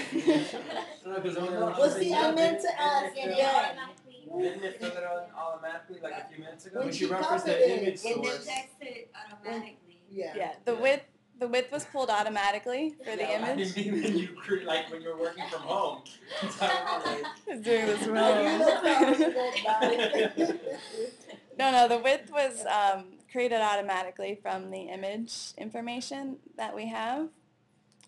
No, because Well, see, I meant to ask Yeah, they again. automatically. Didn't it fill it out automatically like a few minutes ago? When When she you referenced copied the it, image and then source. It automatically. Yeah. Yeah, the width was pulled automatically for the I image. didn't mean when you like when you were working from home. That's how I was I was doing this You wrong. know probably that No, the width was created automatically from the image information that we have.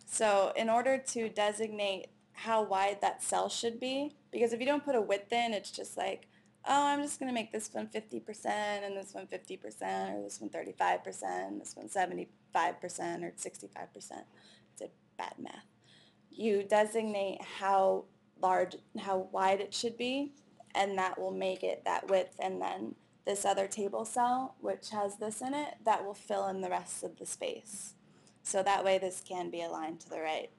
So in order to designate how wide that cell should be, because if you don't put a width in, it's just like, oh, I'm just going to make this one 50% and this one 50% or this one 35%, this one 75% or 65%. It's a bad math. You designate how wide it should be, and that will make it that width, and then this other table cell, which has this in it, that will fill in the rest of the space. So that way this can be aligned to the right.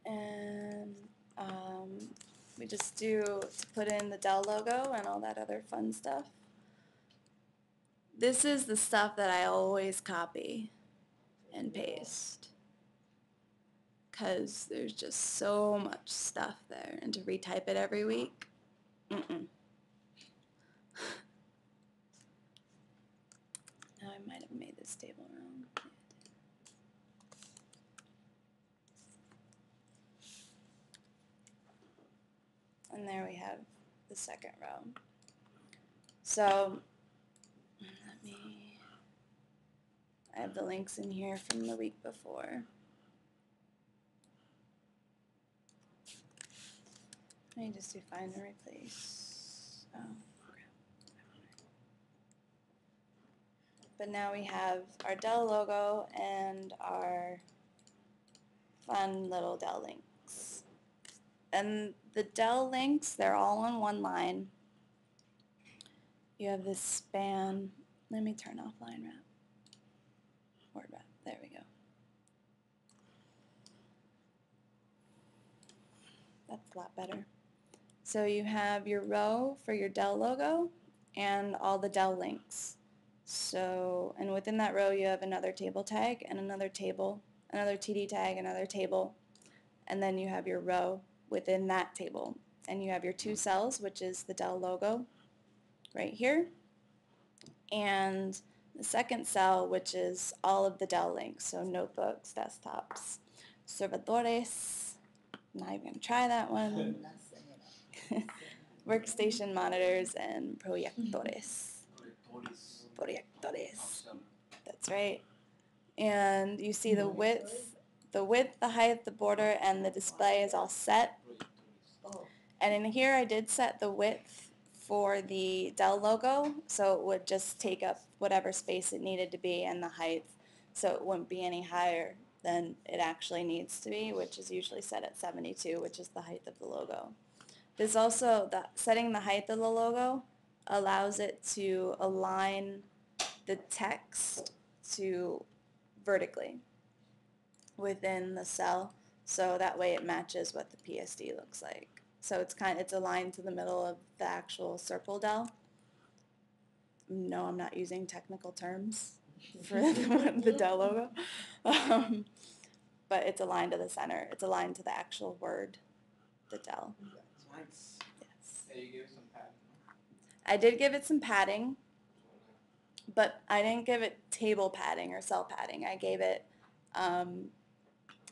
And we just do to put in the Dell logo and all that other fun stuff. This is the stuff that I always copy and paste, because there's just so much stuff there, and to retype it every week, Now I might have made this table wrong. And there we have the second row. So I have the links in here from the week before. Let me just do find and replace. Oh, crap. But now we have our Dell logo and our fun little Dell links. And the Dell links, they're all on one line. You have this span. Let me turn off line wrap. Word wrap. There we go. That's a lot better. So you have your row for your Dell logo and all the Dell links. So, and within that row you have another table tag and another table, another TD tag, another table, and then you have your row within that table. And you have your two cells, which is the Dell logo right here, and the second cell, which is all of the Dell links, so notebooks, desktops, servidores, not even going to try that one, workstation monitors, and proyectores. Proyectores. That's right. And you see the width, the height, the border, and the display is all set. And in here I did set the width for the Dell logo, so it would just take up whatever space it needed to be, and the height, so it wouldn't be any higher than it actually needs to be, which is usually set at 72, which is the height of the logo. This also, setting the height of the logo allows it to align the text to vertically within the cell, so that way it matches what the PSD looks like. So it's aligned to the middle of the actual circle Dell. No, I'm not using technical terms for the Dell logo, but it's aligned to the center. It's aligned to the actual word, the Dell. Nice. Yes. Yeah, you gave some padding. I did give it some padding, but I didn't give it table padding or cell padding. I gave it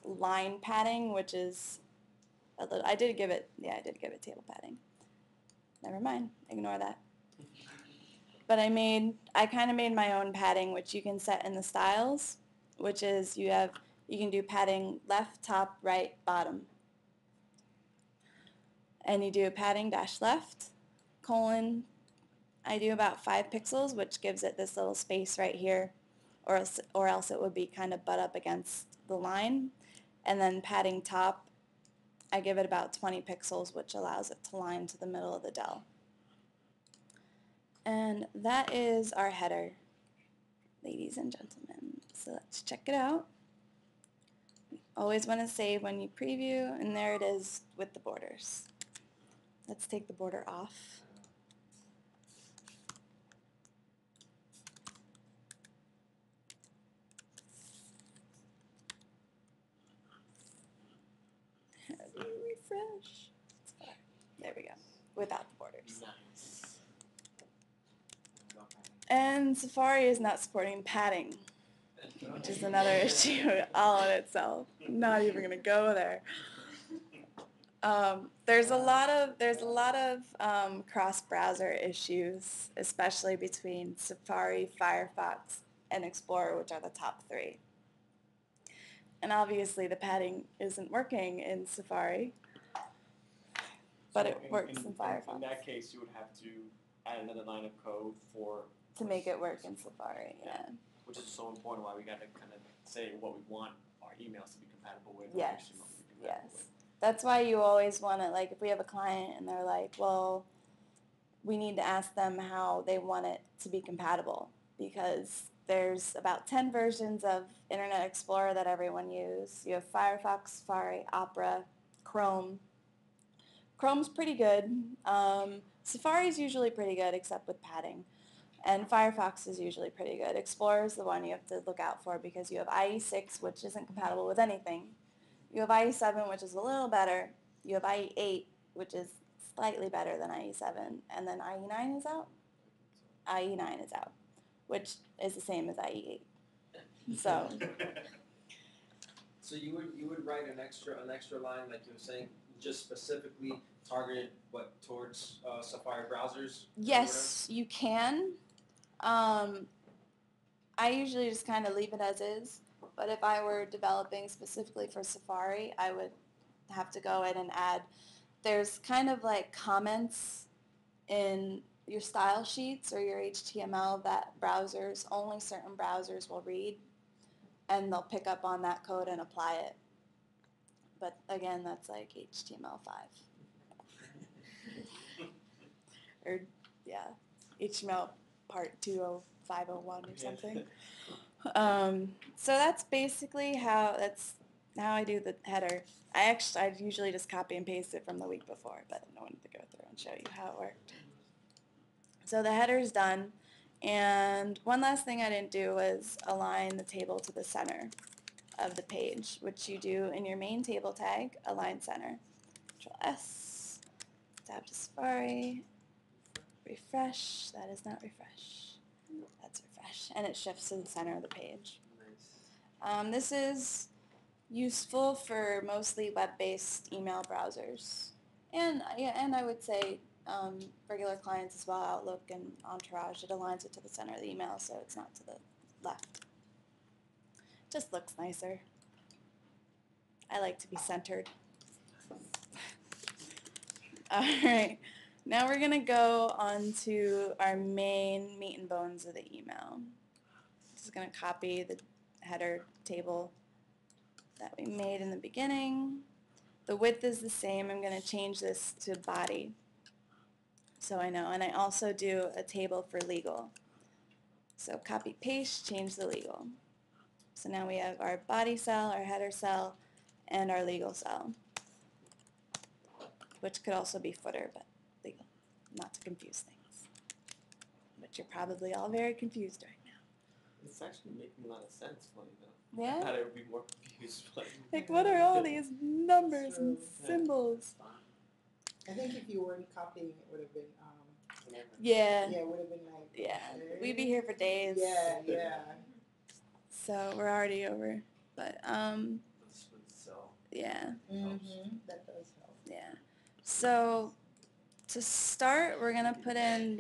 line padding, which is a little, I did give it table padding. Never mind, ignore that. But I kind of made my own padding, which you can set in the styles, which is you can do padding left, top, right, bottom. And you do padding dash left, colon, I do about 5 pixels, which gives it this little space right here, or else it would be kind of butt up against the line. And then padding top, I give it about 20 pixels, which allows it to line to the middle of the Dell. And that is our header, ladies and gentlemen. So let's check it out. Always want to save when you preview, and there it is with the borders. Let's take the border off. How do you refresh? There we go. Without the borders. Nice. And Safari is not supporting padding, which is another issue all in itself. Not even gonna go there. There's a lot of cross-browser issues, especially between Safari, Firefox, and Explorer, which are the top three. And obviously, the padding isn't working in Safari, but So it works in Firefox In that case, you would have to add another line of code for, to make it work in Safari. Yeah. which is so important. Why we gotta kind of say what we want our emails to be compatible with. Yes, Or HTML to be compatible yes. That's why you always want to, like, if we have a client and they're like, well, we need to ask them how they want it to be compatible, because there's about 10 versions of Internet Explorer that everyone uses. You have Firefox, Safari, Opera, Chrome. Chrome's pretty good. Safari's usually pretty good, except with padding. And Firefox is usually pretty good. Explorer is the one you have to look out for because you have IE6, which isn't compatible with anything. You have IE7, which is a little better. You have IE8, which is slightly better than IE7. And then IE9 is out? IE9 is out, which is the same as IE8. So, So you would write an extra line, like you were saying, just specifically targeted towards Safari browsers? yes, you can. I usually just kind of leave it as is. But if I were developing specifically for Safari, I would have to go in and add, there's kind of like comments in your style sheets or your HTML that only certain browsers will read, and they'll pick up on that code and apply it. But again, that's like HTML5. Or, yeah, HTML part 20501 or something. So that's basically how I do the header. I usually just copy and paste it from the week before, but I wanted to go through and show you how it worked. So the header's done, and one last thing I didn't do was align the table to the center of the page, which you do in your main table tag, align center. Control S, tab to Safari, refresh, that is not refresh, that's refresh, and it shifts to the center of the page. Nice. This is useful for mostly web-based email browsers, and I would say regular clients as well, Outlook and Entourage. It aligns it to the center of the email, so it's not to the left. Just looks nicer. I like to be centered. All right, now we're gonna go on to our main meat and bones of the email. Just gonna copy the header table that we made in the beginning. The width is the same. I'm going to change this to body so I know. And I also do a table for legal. So copy, paste, change the legal. So now we have our body cell, our header cell, and our legal cell, which could also be footer, but legal, not to confuse things. But you're probably all very confused right now. It's actually making a lot of sense for me though. Yeah? I thought it would be more confused. Like, what are all these numbers and symbols? I think if you weren't copying, it would have been, Yeah, yeah, it would have been like. yeah. We'd be here for days. Yeah, yeah. So we're already over. But, So yeah, Mm-hmm, that does help. yeah. So to start, we're going to put in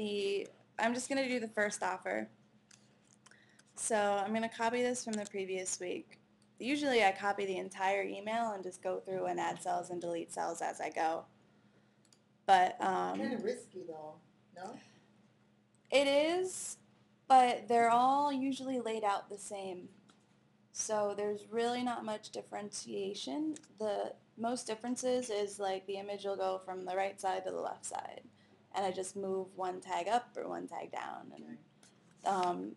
I'm just going to do the first offer. So I'm going to copy this from the previous week. Usually I copy the entire email and just go through and add cells and delete cells as I go. But Kind of risky though, no? it is, but they're all usually laid out the same. So there's really not much differentiation. The most differences is like the image will go from the right side to the left side. And I just move one tag up or one tag down. And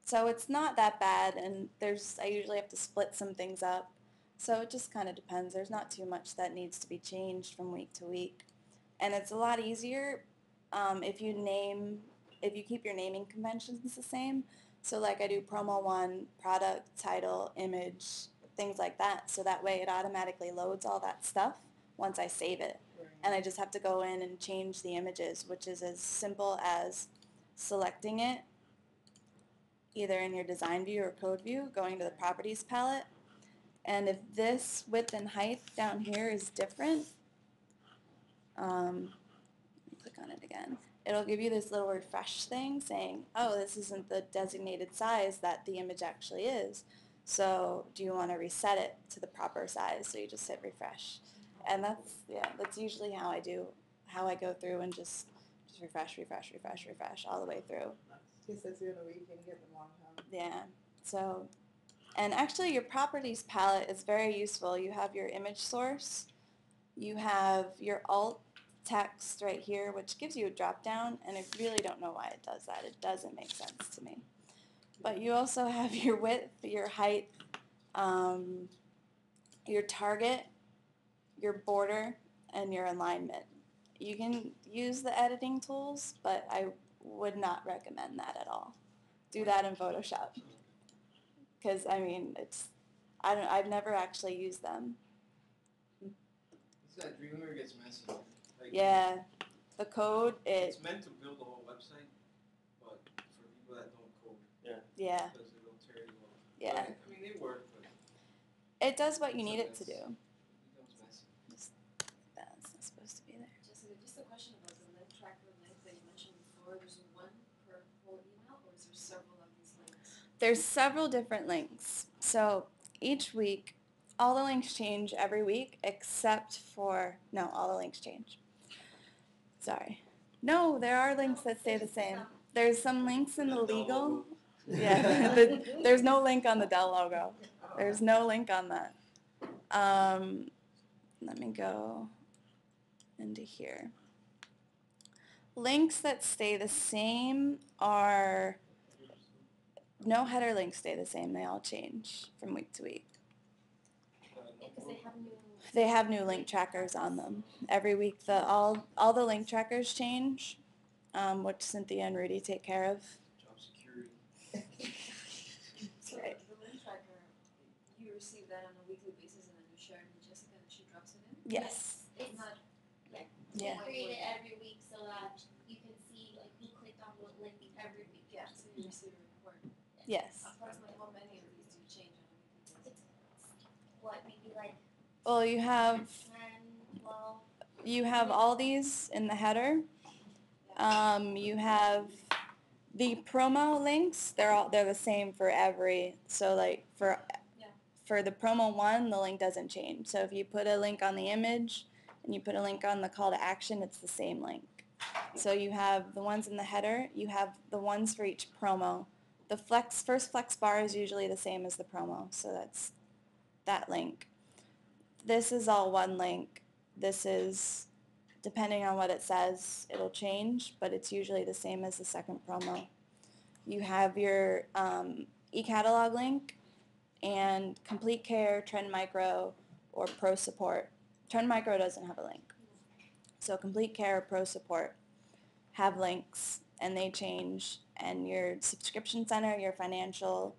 so it's not that bad, and I usually have to split some things up. So it just kind of depends. There's not too much that needs to be changed from week to week. And it's a lot easier if you keep your naming conventions the same. So like I do promo 1, product, title, image, things like that. So that way it automatically loads all that stuff once I save it. And I just have to go in and change the images, which is as simple as selecting it either in your design view or code view, going to the properties palette. And if this width and height down here is different, click on it again, it'll give you this little refresh thing saying, oh, this isn't the designated size that the image actually is. So do you want to reset it to the proper size? So you just hit refresh. And that's usually how I go through and just refresh all the way through. Just as in a week and get them long time. Yeah. So, and actually your properties palette is very useful. You have your image source, you have your alt text right here, which gives you a drop down, and I really don't know why it does that. It doesn't make sense to me. But you also have your width, your height, your target, your border, and your alignment. You can use the editing tools, but I would not recommend that at all. Do that in Photoshop. Because, I mean, I've never actually used them. It's that Dreamweaver gets messy. Like, Yeah, the code, It's meant to build the whole website, but for people that don't code, yeah, because it'll tear you up. yeah. But, I mean, they work, but It does what you need it to do. it becomes messy. That's not supposed to be there. Jessica, just a question about the link tracker link that you mentioned before. There's one per whole email, or is there several of these links? There's several different links. So each week, all the links change every week except for, no, all the links change. Sorry. No, there are links that stay the same. There's some links in the legal. Yeah, there's no link on the Dell logo. There's no link on that. Let me go into here. Links that stay the same are, no header links stay the same. They all change from week to week. Because they have new. They have new link trackers on them. Every week, all the link trackers change, which Cynthia and Rudy take care of. Job security. So Right. the link tracker, you receive that on a weekly basis and then you share it with Jessica and she drops it in? Yes. It's Not, Yeah. create it every week so that you can see like who clicked on what link every week. yeah, so you receive a report. Yes. Approximately how many of these do you change on a weekly basis? What maybe like Well, you have 10, 12. you have all these in the header. You have the promo links. They're the same for every. So like for the promo one, the link doesn't change. So if you put a link on the image and you put a link on the call to action, it's the same link. So you have the ones in the header. You have the ones for each promo. The first flex bar is usually the same as the promo. So that's that link. This is all one link. This is, depending on what it says, it'll change, but it's usually the same as the second promo. You have your e-catalog link and Complete Care, Trend Micro, or Pro Support. Trend Micro doesn't have a link. So Complete Care or Pro Support have links and they change, and your subscription center, your financial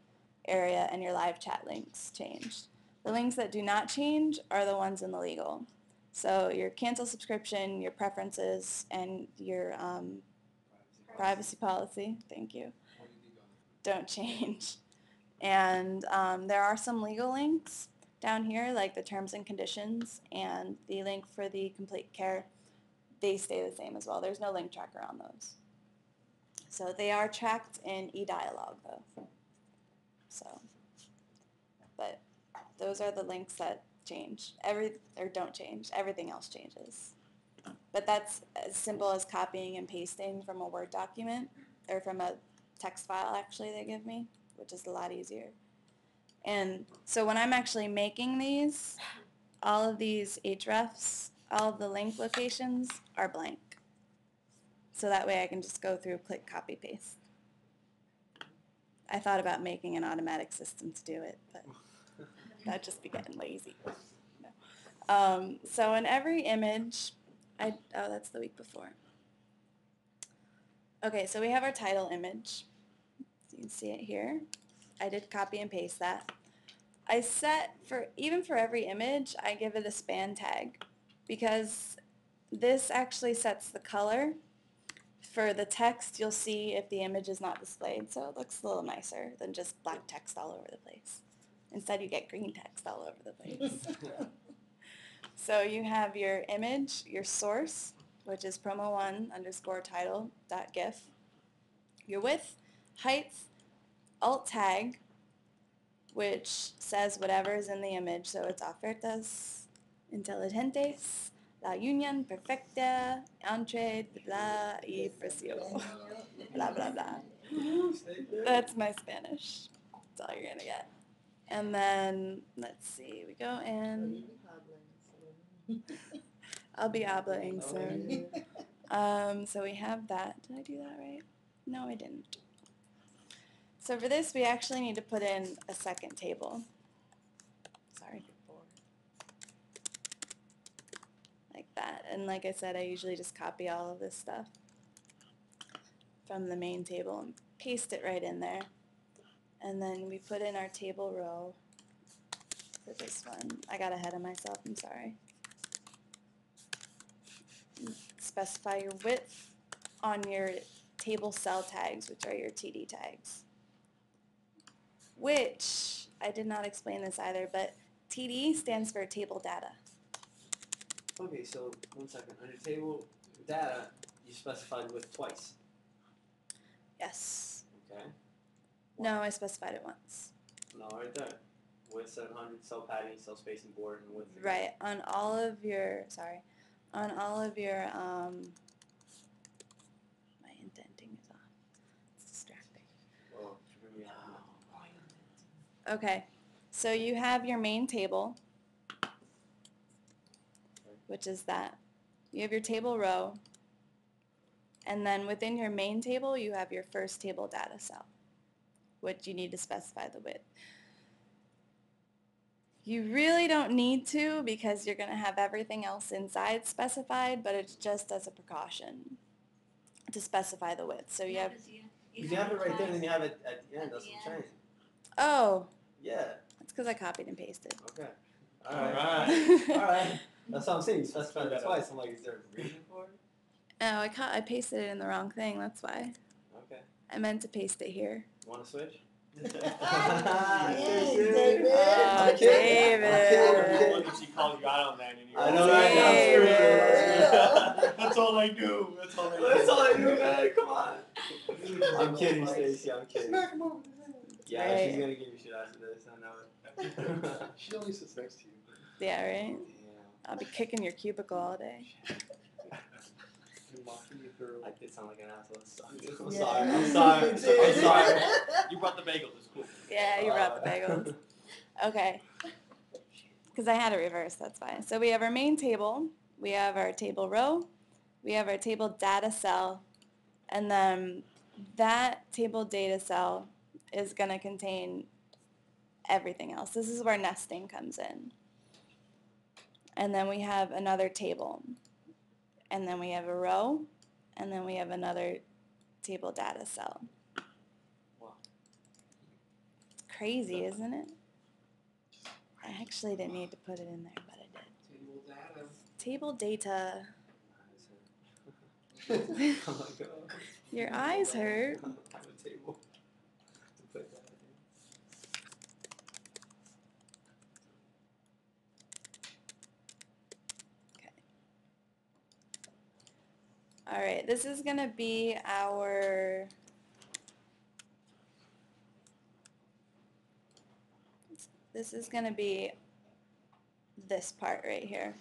area, and your live chat links change. The links that do not change are the ones in the legal. So your cancel subscription, your preferences, and your privacy policy, thank you, don't change. And there are some legal links down here, like the terms and conditions and the link for the Complete Care. They stay the same as well. There's no link tracker on those. So they are tracked in eDialog though. So, but those are the links that change. Or don't change. Everything else changes. But that's as simple as copying and pasting from a Word document, or from a text file actually they give me, which is a lot easier. And so when I'm actually making these, all of these hrefs, all of the link locations are blank. So that way I can just go through, click, copy, paste. I thought about making an automatic system to do it, but that'd just be getting lazy. No. So in every image, oh, that's the week before. Okay, so we have our title image. So you can see it here. I did copy and paste that. I set for, even for every image, I give it a span tag because this actually sets the color. For the text, you'll see if the image is not displayed, so it looks a little nicer than just black text all over the place. Instead, you get green text all over the place. So you have your image, your source, which is promo1_title.gif, your width, height, alt tag, which says whatever is in the image. So it's ofertas inteligentes, la unión perfecta, entre bla y precio. Blah, blah, blah. That's my Spanish. That's all you're going to get. And then, let's see, we go in. I'll be hablaing soon. So we have that. Did I do that right? No, I didn't. So for this, we actually need to put in a second table. Sorry if you're bored. Like that. And like I said, I usually just copy all of this stuff from the main table and paste it right in there. And then we put in our table row for this one. I got ahead of myself, I'm sorry. Specify your width on your table cell tags, which are your TD tags. Which, I did not explain this either, but TD stands for table data. Okay, so 1 second. Under table data, you specified width twice. Yes. Okay. No, I specified it once. No, right there. Width 700, cell padding, cell spacing board, and width. Right, on all of your, sorry, on all of your, my indenting is off. It's distracting. Well, Okay, so you have your main table, which is that. You have your table row, and then within your main table, you have your first table data cell, which you need to specify the width. You really don't need to because you're going to have everything else inside specified, but it's just as a precaution to specify the width. So you have, you have it right there, and then you have it at the end. That's what I'm saying. oh, Yeah. that's because I copied and pasted. Okay. All All right. right. All right. That's what I'm saying. You specified it twice. I'm like, is there a reason for it? Oh, I pasted it in the wrong thing, that's why. Okay. I meant to paste it here. You want to switch? David. Oh, David. What did she call you out on that? And you're I know, like, right? I'm David. That's all I do. That's all I do. That's all I do, man. Come on. I'm kidding, Stacy. I'm kidding. Smack him over the head. Yeah, Right. she's gonna give you shit after this. I know it. She only sits next to you. Yeah, right? Yeah. I'll be kicking your cubicle all day. You're mocking me thoroughly. I did sound like an asshole. I'm Yeah. sorry. I'm sorry. I'm sorry. You brought the bagels. It's cool. Yeah, you brought the bagels. Okay. Because I had it reversed, that's fine. So we have our main table, we have our table row, we have our table data cell, and then that table data cell is going to contain everything else. This is where nesting comes in. And then we have another table. And then we have a row, and then we have another table data cell. Wow. Crazy, isn't it? I actually didn't need to put it in there, but I did. Table data. Oh my god. Your eyes hurt. I have a table to put that in. All right, this is going to be our this part right here.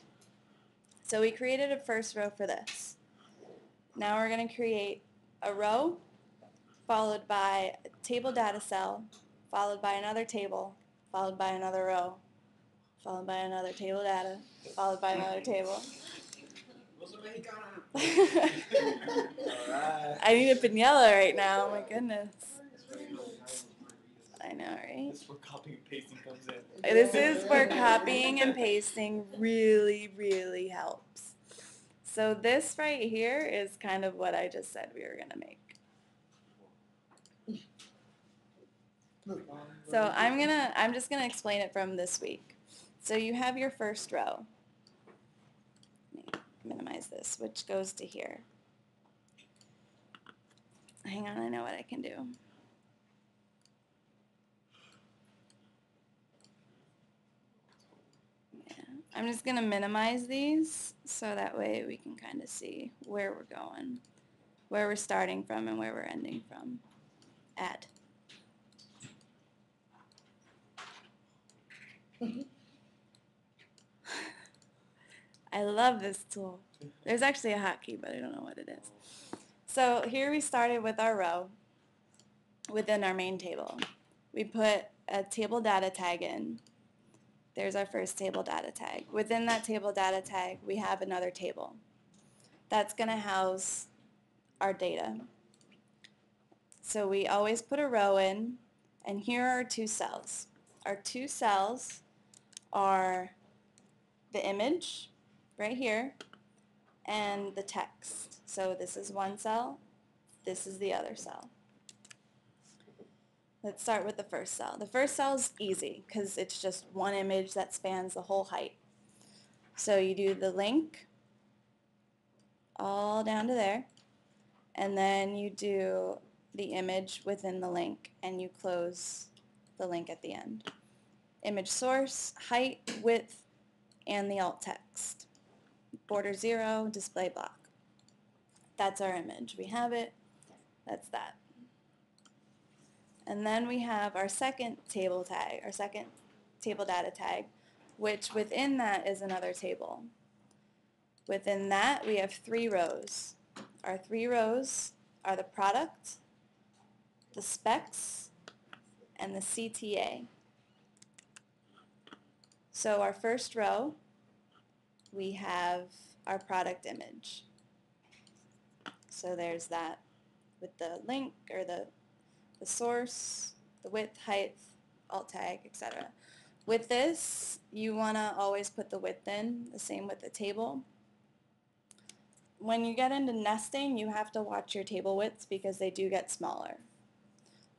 So we created a first row for this. Now we're going to create a row followed by a table data cell, followed by another table, followed by another row, followed by another table data, followed by another table. Alright. I need a pinella right now, my goodness. I know, right? This is where copying and pasting comes in. This is where copying and pasting really, really helps. So this right here is kind of what I just said we were going to make. So I'm just gonna explain it from this week. So you have your first row. Let me minimize this, which goes to here. Hang on, I know what I can do. Yeah, I'm just gonna minimize these so that way we can kind of see where we're going, where we're starting from and where we're ending from. Add. I love this tool. There's actually a hotkey, but I don't know what it is. So here we started with our row within our main table. We put a table data tag in. There's our first table data tag. Within that table data tag, we have another table. That's going to house our data. So we always put a row in, and here are our two cells. Our two cells are the image, right here, and the text. So this is one cell, this is the other cell. Let's start with the first cell. The first cell is easy because it's just one image that spans the whole height. So you do the link all down to there, and then you do the image within the link, and you close the link at the end. Image source, height, width, and the alt text. Border 0, display block. That's our image. We have it. That's that. And then we have our second table tag, our second table data tag, which within that is another table. Within that, we have 3 rows. Our 3 rows are the product, the specs, and the CTA. So our first row, we have our product image. So there's that with the link or the source, the width, height, alt tag, etc. With this, you want to always put the width in, the same with the table. When you get into nesting, you have to watch your table widths because they do get smaller.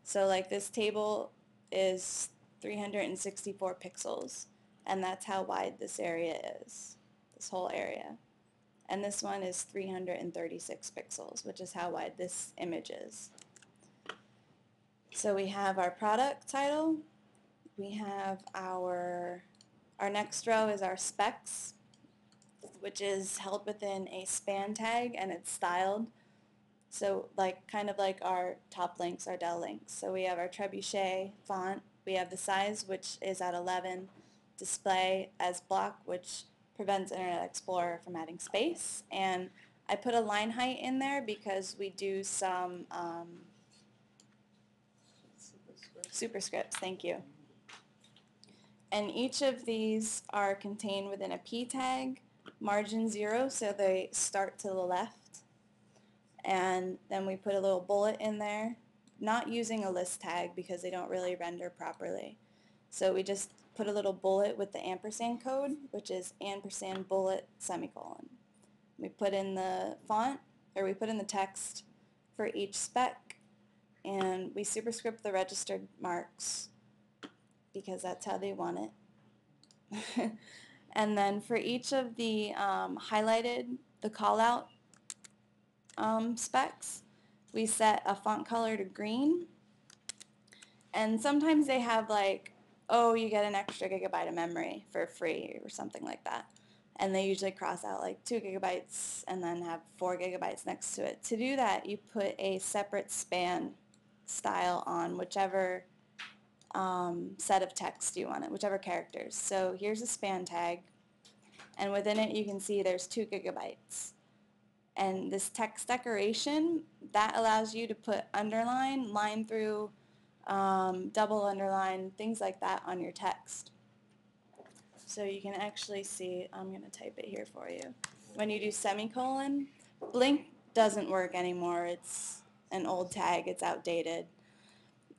So like this table is 364 pixels, and that's how wide this area is, this whole area. And this one is 336 pixels, which is how wide this image is. So we have our product title. We have our next row is our specs, which is held within a span tag, and it's styled. So like kind of like our top links, our del links. So we have our trebuchet font. We have the size, which is at 11. Display as block, which prevents Internet Explorer from adding space. And I put a line height in there because we do some superscripts, thank you. And each of these are contained within a P tag, margin 0, so they start to the left. And then we put a little bullet in there, not using a list tag because they don't really render properly. So we just put a little bullet with the ampersand code, which is ampersand bullet semicolon. We put in the font, or we put in the text for each spec, and we superscript the registered marks because that's how they want it. And then for each of the highlighted, the callout specs, we set a font color to green. And sometimes they have like, oh, you get an extra gigabyte of memory for free or something like that. And they usually cross out like 2 gigabytes and then have 4 gigabytes next to it. To do that, you put a separate span style on whichever set of text you want it, whichever characters. So here's a span tag, and within it you can see there's 2 gigabytes. And this text decoration, that allows you to put underline, line through, double underline, things like that on your text. So you can actually see, I'm going to type it here for you. When you do semicolon, blink doesn't work anymore. It's an old tag. It's outdated.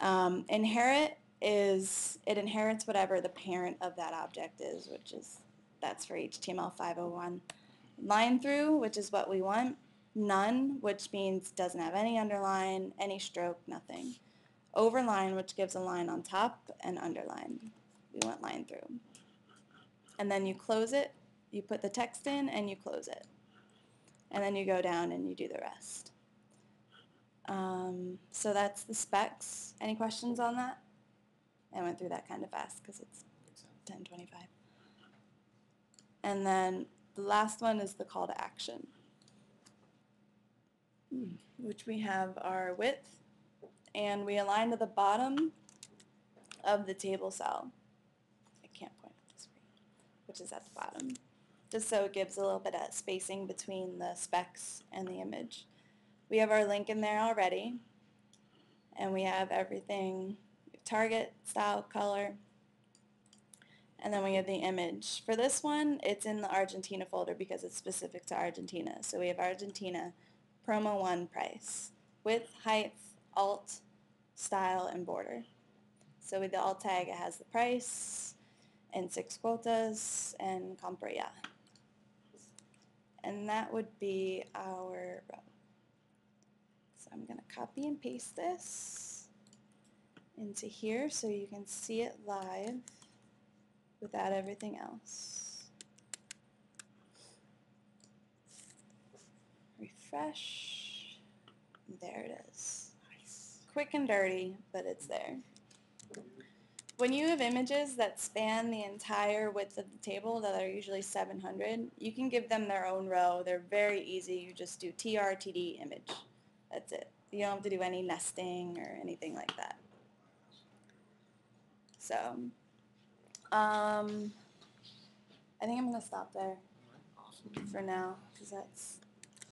Inherit is, it inherits whatever the parent of that object is, which is, that's for HTML 501. Line through, which is what we want. None, which means doesn't have any underline, any stroke, nothing. overline, which gives a line on top, and underline. We went line through. And then you close it, you put the text in, and you close it. And then you go down and you do the rest. So that's the specs. Any questions on that? I went through that kind of fast because it's 10:25. And then the last one is the call to action, which we have our width, and we align to the bottom of the table cell. I can't point at the screen, which is at the bottom, just so it gives a little bit of spacing between the specs and the image. We have our link in there already, and we have everything, target, style, color, and then we have the image. For this one, it's in the Argentina folder because it's specific to Argentina. So we have Argentina, promo 1 price, width, height, alt, style, and border. So with the alt tag, it has the price and 6 quotas and compra ya. And that would be our row. So I'm going to copy and paste this into here so you can see it live without everything else. Refresh. There it is. Nice. Quick and dirty, but it's there. When you have images that span the entire width of the table that are usually 700, you can give them their own row. They're very easy. You just do TRTD image. That's it. You don't have to do any nesting or anything like that. So, I think I'm going to stop there Awesome. for now because that's